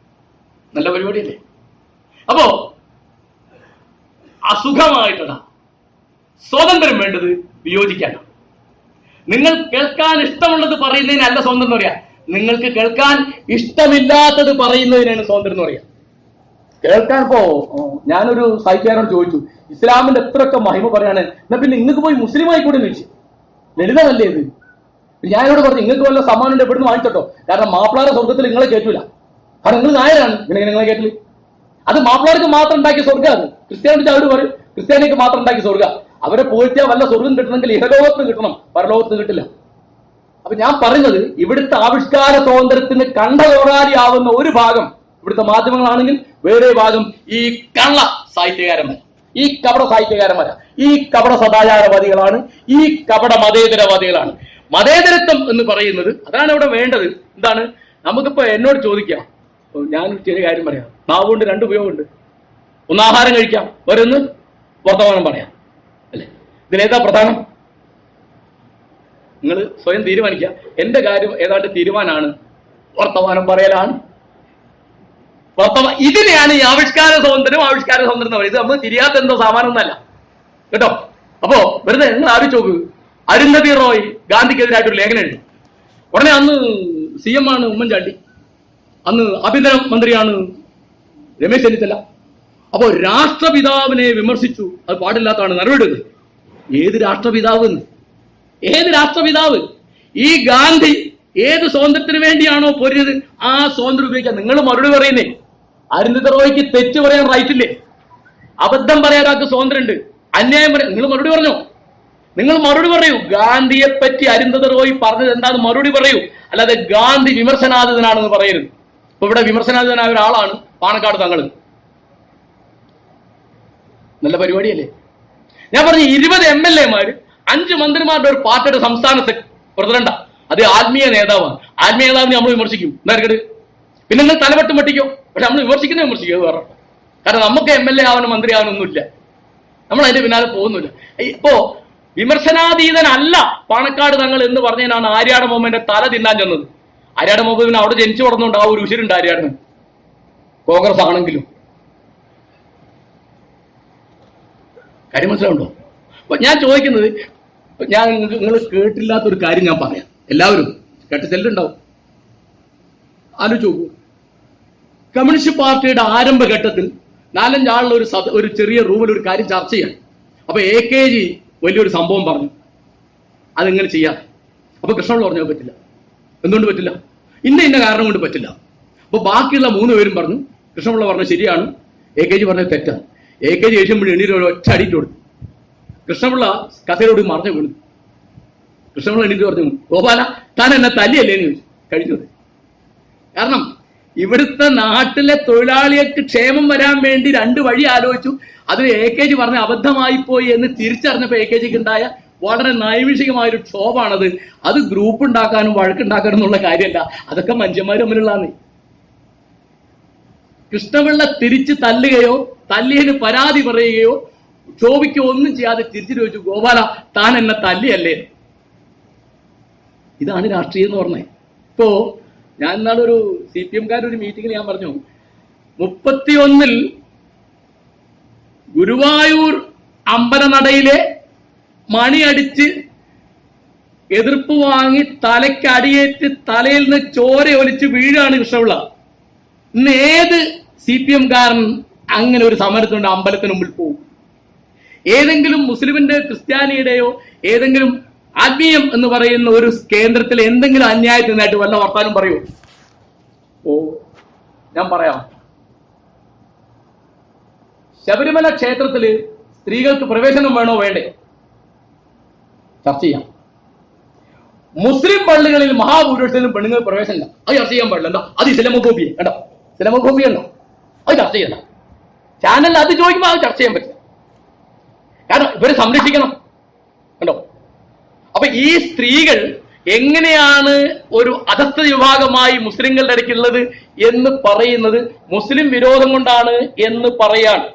നല്ല പരിപാടിയല്ലേ? അപ്പോ അസുഖമായിട്ടുള്ള സ്വാതന്ത്ര്യം വേണ്ടത് വിയോജിക്കാനാണ്. നിങ്ങൾ കേൾക്കാൻ ഇഷ്ടമുള്ളത് പറയുന്നതിനല്ല സ്വാതന്ത്ര്യം എന്ന് പറയാം, നിങ്ങൾക്ക് കേൾക്കാൻ ഇഷ്ടമില്ലാത്തത് പറയുന്നതിനാണ് സ്വാതന്ത്ര്യം എന്ന് പറയാം. കേൾക്കാൻ ഞാനൊരു സാഹിത്യകാരനോട് ചോദിച്ചു, ഇസ്ലാമിന്റെ എത്രയൊക്കെ മഹിമ പറയാണ്, എന്നാ പിന്നെ നിങ്ങൾക്ക് പോയി മുസ്ലിം ആയിക്കൂടെ എന്ന് ചോദിച്ചു. ലളിതമല്ലേ ഇത്? ഞാനോട് പറഞ്ഞു, നിങ്ങൾക്ക് വല്ല സമ്മാനം എവിടുന്ന് വാങ്ങിച്ചോട്ടോ, കാരണം മാപ്പിളാരുടെ സ്വർഗത്തിൽ നിങ്ങളെ കേട്ടില്ല, കാരണം നിങ്ങൾ നായരാണ്, നിങ്ങളെ കേട്ടില്ല. അത് മാപ്പിളാർക്ക് മാത്രം ഉണ്ടാക്കിയ സ്വർഗ്ഗമാണ്. ക്രിസ്ത്യാനിക്ക് അവർ പറയും ക്രിസ്ത്യാനിക്ക് മാത്രം ഉണ്ടാക്കിയ സ്വർഗ്ഗ. അവരെ പോയിട്ടാൽ വല്ല സ്വർഗം കിട്ടണമെങ്കിൽ ഇഹലോകത്ത് കിട്ടണം, പരലോകത്ത് കിട്ടില്ല. അപ്പൊ ഞാൻ പറയുന്നത്, ഇവിടുത്തെ ആവിഷ്കാര സ്വാതന്ത്ര്യത്തിന് കണ്ടകോറാലിയാവുന്ന ഒരു ഭാഗം ഇവിടുത്തെ മാധ്യമങ്ങളാണെങ്കിൽ, വേറെ ഭാഗം ഈ കള്ള സാഹിത്യകാരന്മാർ, ഈ കപട സാഹിത്യകാരന്മാരാ, ഈ കപട സദാചാരവാദികളാണ്, ഈ കപട മതേതരവാദികളാണ്. മതേതരത്വം എന്ന് പറയുന്നത് അതാണ് ഇവിടെ വേണ്ടത്. എന്താണ്? നമുക്കിപ്പോ എന്നോട് ചോദിക്കാം, ഞാനൊരു ചെറിയ കാര്യം പറയാം. നാവുകൊണ്ട് രണ്ട് ഉപയോഗമുണ്ട്. ഒന്ന് ആഹാരം കഴിക്കാം, വേറൊന്ന് വർത്തമാനം പറയാം, അല്ലെ? ഇതിലേതാ പ്രധാനം? നിങ്ങൾ സ്വയം തീരുമാനിക്കുക. എന്റെ കാര്യം ഏതാണ്ട് തീരുമാനമാണ്, വർത്തമാനം പറയലാണ്. ഇതിനെയാണ് ഈ ആവിഷ്കാര സ്വാതന്ത്ര്യം എന്ന് പറയുന്നത്. ഇത് നമ്മൾ തിരിയാത്ത എന്തോ സാമാനമൊന്നല്ല കേട്ടോ. അപ്പോ വെറുതെ നിങ്ങൾ ആലോചിച്ച് നോക്ക്, അരുന്ധതി റോയ് ഗാന്ധിക്കെതിരായിട്ടൊരു ലേഖനം എഴുതി. ഉടനെ അന്ന് CM ആണ് ഉമ്മൻചാണ്ടി, അന്ന് ആഭ്യന്തര മന്ത്രിയാണ് രമേശ് ചെന്നിത്തല. അപ്പോൾ രാഷ്ട്രപിതാവിനെ വിമർശിച്ചു, അത് പാടില്ലാത്തതാണ്, നടപടിയെടുത്തത്. ഏത് രാഷ്ട്രപിതാവ്? ഏത് രാഷ്ട്രപിതാവ്? ഈ ഗാന്ധി ഏത് സ്വാതന്ത്ര്യത്തിന് വേണ്ടിയാണോ പൊരിയത്, ആ സ്വാതന്ത്ര്യം ഉപയോഗിക്കാൻ നിങ്ങൾ മറുപടി പറയുന്നേ. അരുന്ധതി റോയ്ക്ക് തെറ്റ് പറയാൻ റൈറ്റില്ലേ? അബദ്ധം പറയാനൊക്കെ സ്വാതന്ത്ര്യം ഉണ്ട്, അന്യായം പറയാം. നിങ്ങൾ മറുപടി പറഞ്ഞോ, നിങ്ങൾ മറുപടി പറയൂ. ഗാന്ധിയെ പറ്റി അരുന്ധതി റോയ് പറഞ്ഞത് എന്താന്ന് മറുപടി പറയൂ, അല്ലാതെ ഗാന്ധി വിമർശനാതീതനാണെന്ന് പറയരുത്. ഇപ്പൊ ഇവിടെ വിമർശനാതീതനായ ഒരാളാണ് പാണക്കാട് തങ്ങൾ. നല്ല പരിപാടിയല്ലേ? ഞാൻ പറഞ്ഞു 20 MLA-മാര്, 5 മന്ത്രിമാരുടെ ഒരു പാർട്ടിയുടെ സംസ്ഥാന പ്രസിഡന്റാ, അത് ആത്മീയ നേതാവാണ്. ആത്മീയ നേതാവിനെ നമ്മൾ വിമർശിക്കും, എന്താ? പിന്നെ നിങ്ങൾ തലവെട്ടും വെട്ടിക്കോ, പക്ഷെ നമ്മൾ വിമർശിക്കുന്നത് വേറെ. കാരണം നമുക്ക് MLA ആവാനും മന്ത്രി ആവാനൊന്നുമില്ല, നമ്മൾ അതിന്റെ പിന്നാലെ പോകുന്നില്ല. ഇപ്പോ വിമർശനാതീതനല്ല പാണക്കാട് തങ്ങൾ എന്ന് പറഞ്ഞതിനാണ് ആര്യാട മുഹമ്മദിന്റെ തല തിന്നാൻ ചെന്നത്. ആര്യാട മുഹമ്മദിന് അവിടെ ജനിച്ചു വളർന്നുകൊണ്ട് ആ ഒരു ഉശിരുണ്ട് ആര്യാടിന്, കോൺഗ്രസ് ആണെങ്കിലും. കാര്യം മനസ്സിലാവുണ്ടോ? അപ്പൊ ഞാൻ ചോദിക്കുന്നത്, ഞാൻ നിങ്ങൾ കേട്ടില്ലാത്തൊരു കാര്യം ഞാൻ പറയാം. എല്ലാവരും കേട്ട് ചെല്ലുണ്ടാവും. ആലോചിച്ച് നോക്കൂ, കമ്മ്യൂണിസ്റ്റ് പാർട്ടിയുടെ ആരംഭഘട്ടത്തിൽ 4-5 ആളുള്ള ഒരു ചെറിയ റൂമിൽ ഒരു കാര്യം ചർച്ച ചെയ്യാൻ. അപ്പൊ AKG വലിയൊരു സംഭവം പറഞ്ഞു, അതെങ്ങനെ ചെയ്യാം. അപ്പൊ കൃഷ്ണപിള്ള പറഞ്ഞാൽ പറ്റില്ല. എന്തുകൊണ്ട് പറ്റില്ല? ഇന്ന കാരണം കൊണ്ട് പറ്റില്ല. അപ്പൊ ബാക്കിയുള്ള 3 പേരും പറഞ്ഞു, കൃഷ്ണപിള്ള പറഞ്ഞത് ശരിയാണ്, AKG പറഞ്ഞത് തെറ്റാണ്. AKG ഏഷ്യമ്പോൾ എണ്ണീര് ഒറ്റ അടിയിട്ട് കൊടുത്തു. കൃഷ്ണപിള്ള കഥയിലോട് മറിഞ്ഞു വീണു. കൃഷ്ണപിള്ള എണ്ണീറ്റ് പറഞ്ഞു, ഗോപാല താൻ എന്നെ തല്ലിയല്ലേ എന്ന് ചോദിച്ചു. കഴിഞ്ഞത്. കാരണം ഇവിടുത്തെ നാട്ടിലെ തൊഴിലാളികൾക്ക് ക്ഷേമം വരാൻ വേണ്ടി 2 വഴി ആലോചിച്ചു. അതിൽ AKG പറഞ്ഞ അബദ്ധമായി പോയി എന്ന് തിരിച്ചറിഞ്ഞപ്പോൾ AKGക്ക് ഉണ്ടായ വളരെ നൈമിഷികമായൊരു ക്ഷോഭാണത്. അത് ഗ്രൂപ്പ് ഉണ്ടാക്കാനും വഴക്കുണ്ടാക്കാനും എന്നുള്ള കാര്യമല്ല, അതൊക്കെ മനുഷ്യന്മാർ തമ്മിലുള്ളതാണ്. കൃഷ്ണപിള്ള തിരിച്ച് തല്ലുകയോ തല്ലിയതിന് പരാതി പറയുകയോ ക്ഷോഭിക്കുകയോ ഒന്നും ചെയ്യാതെ തിരിച്ചു ചോദിച്ചു, ഗോപാല താൻ എന്നെ തല്ലിയല്ലേ? ഇതാണ് രാഷ്ട്രീയം എന്ന് പറഞ്ഞത്. ഇപ്പോ ഞാൻ ഇന്നാളൊരു CPM-കാരൊരു മീറ്റിങ്ങിൽ ഞാൻ പറഞ്ഞു, 31-ൽ ഗുരുവായൂർ അമ്പലനടയിലെ മണിയടിച്ച് എതിർപ്പ് വാങ്ങി തലയ്ക്കടിയേറ്റ് തലയിൽ നിന്ന് ചോര ഒലിച്ച് വീഴാണ് കൃഷ്ണപിള്ള. ഇന്ന് ഏത് CPM-കാരൻ അങ്ങനെ ഒരു സമരത്തിനുണ്ട് അമ്പലത്തിന് മുമ്പിൽ പോകും? ഏതെങ്കിലും മുസ്ലിമിന്റെ ക്രിസ്ത്യാനിയുടെയോ ഏതെങ്കിലും ആത്മീയം എന്ന് പറയുന്ന ഒരു കേന്ദ്രത്തിൽ എന്തെങ്കിലും അന്യായത്തിനായിട്ട് വല്ല വർത്താനം പറയൂ? ഞാൻ പറയാം. ശബരിമല ക്ഷേത്രത്തില് സ്ത്രീകൾക്ക് പ്രവേശനം വേണോ വേണ്ടേ? ചർച്ച ചെയ്യാം. മുസ്ലിം പള്ളികളിൽ മഹാഭൂരിപക്ഷത്തിലും പെണ്ണുങ്ങൾ പ്രവേശനമില്ല, അത് ചർച്ച ചെയ്യാൻ പാടില്ല. എന്താ? അത് ഇസ്ലാമോഫോബിയ. കണ്ടോ? ഇസ്ലാമോഫോബിയ ഉണ്ടോ? അത് ചർച്ച ചെയ്യണ്ട. ചാനലിൽ അത് ചോദിക്കുമ്പോൾ അത് ചർച്ച ചെയ്യാൻ പറ്റില്ല, കാരണം ഇവരെ സംരക്ഷിക്കണം. കണ്ടോ? അപ്പൊ ഈ സ്ത്രീകൾ എങ്ങനെയാണ് ഒരു അധസ്ഥ വിഭാഗമായി മുസ്ലിങ്ങളുടെ ഇടയ്ക്കുള്ളത് എന്ന് പറയുന്നത് മുസ്ലിം വിരോധം കൊണ്ടാണ് എന്ന് പറയാണ്.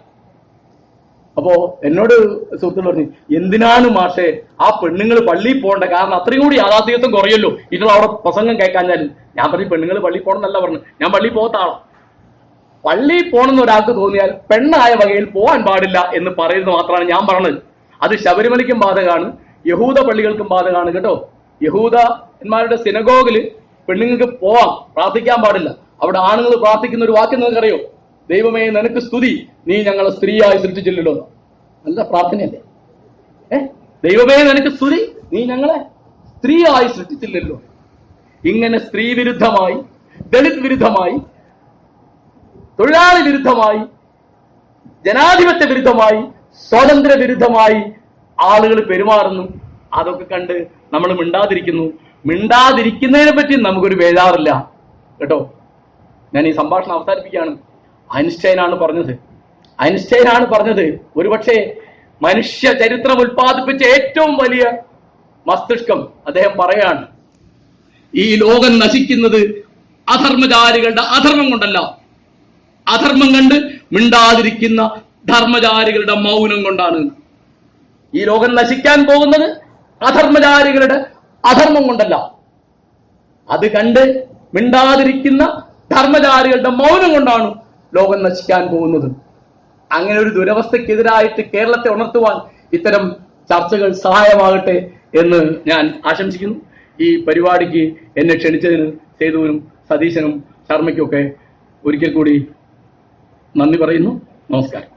അപ്പോ എന്നോട് സുഹൃത്തുക്കൾ പറഞ്ഞു, എന്തിനാണ് മാഷേ ആ പെണ്ണുങ്ങൾ പള്ളിയിൽ പോകണ്ട, കാരണം അത്രയും കൂടി യാഥാർത്ഥ്യത്വം കുറയല്ലോ ഇതുള്ള അവിടെ പ്രസംഗം കേൾക്കാഞ്ഞാലും. ഞാൻ പറഞ്ഞു, പെണ്ണുങ്ങൾ പള്ളിയിൽ പോകണം എന്നല്ല പറഞ്ഞു, ഞാൻ പള്ളിയിൽ പോകത്ത ആളാ. പള്ളിയിൽ പോകണമെന്ന് ഒരാൾക്ക് തോന്നിയാൽ പെണ്ണായ വകയിൽ പോകാൻ പാടില്ല എന്ന് പറയുന്നത് മാത്രമാണ് ഞാൻ പറഞ്ഞത്. അത് ശബരിമലയ്ക്കും ബാധകമാണ്, യഹൂദ പള്ളികൾക്കും ബാധകമാണ് കേട്ടോ. യഹൂദന്മാരുടെ സിനഗോഗില് പെണ്ണുങ്ങൾക്ക് പോവാം, പ്രാർത്ഥിക്കാൻ പാടില്ല. അവിടെ ആണുങ്ങൾ പ്രാർത്ഥിക്കുന്ന ഒരു വാക്യം നിങ്ങൾക്കറിയോ? ദൈവമേ നിനക്ക് സ്തുതി, നീ ഞങ്ങളെ സ്ത്രീയായി സൃഷ്ടിച്ചില്ലല്ലോ. നല്ല പ്രാർത്ഥനയല്ലേ? ദൈവമേ നിനക്ക് സ്തുതി, നീ ഞങ്ങളെ സ്ത്രീയായി സൃഷ്ടിച്ചില്ലല്ലോ. ഇങ്ങനെ സ്ത്രീ വിരുദ്ധമായി, ദളിത് വിരുദ്ധമായി, തൊഴിലാളി വിരുദ്ധമായി, ജനാധിപത്യ വിരുദ്ധമായി, സ്വാതന്ത്ര്യ വിരുദ്ധമായി ആളുകൾ പെരുമാറുന്നു. അതൊക്കെ കണ്ട് നമ്മൾ മിണ്ടാതിരിക്കുന്നു. മിണ്ടാതിരിക്കുന്നതിനെ പറ്റി നമുക്കൊരു ബേജാറില്ല കേട്ടോ. ഞാൻ ഈ സംഭാഷണം അവസാനിപ്പിക്കുകയാണ്. ഐൻസ്റ്റൈനാണ് പറഞ്ഞത് ഒരുപക്ഷെ മനുഷ്യ ചരിത്രം ഉൽപ്പാദിപ്പിച്ച ഏറ്റവും വലിയ മസ്തിഷ്കം. അദ്ദേഹം പറയാണ്, ഈ ലോകം നശിക്കുന്നത് അധർമ്മചാരികളുടെ അധർമ്മം കൊണ്ടല്ല, അധർമ്മം കണ്ട് മിണ്ടാതിരിക്കുന്ന ധർമ്മചാരികളുടെ മൗനം കൊണ്ടാണ്. ഈ ലോകം നശിക്കാൻ പോകുന്നത് അധർമ്മചാരികളുടെ അധർമ്മം കൊണ്ടല്ല, അത് കണ്ട് മിണ്ടാതിരിക്കുന്ന ധർമ്മചാരികളുടെ മൗനം കൊണ്ടാണ് ലോകം നശിക്കാൻ പോകുന്നത്. അങ്ങനെ ഒരു ദുരവസ്ഥക്കെതിരായിട്ട് കേരളത്തെ ഉണർത്തുവാൻ ഇത്തരം ചർച്ചകൾ സഹായമാകട്ടെ എന്ന് ഞാൻ ആശംസിക്കുന്നു. ഈ പരിപാടിക്ക് എന്നെ ക്ഷണിച്ചതിന് സേതുവിനും സതീശനും ശർമ്മയ്ക്കൊക്കെ ഒരിക്കൽ കൂടി നന്ദി പറയുന്നു. നമസ്കാരം.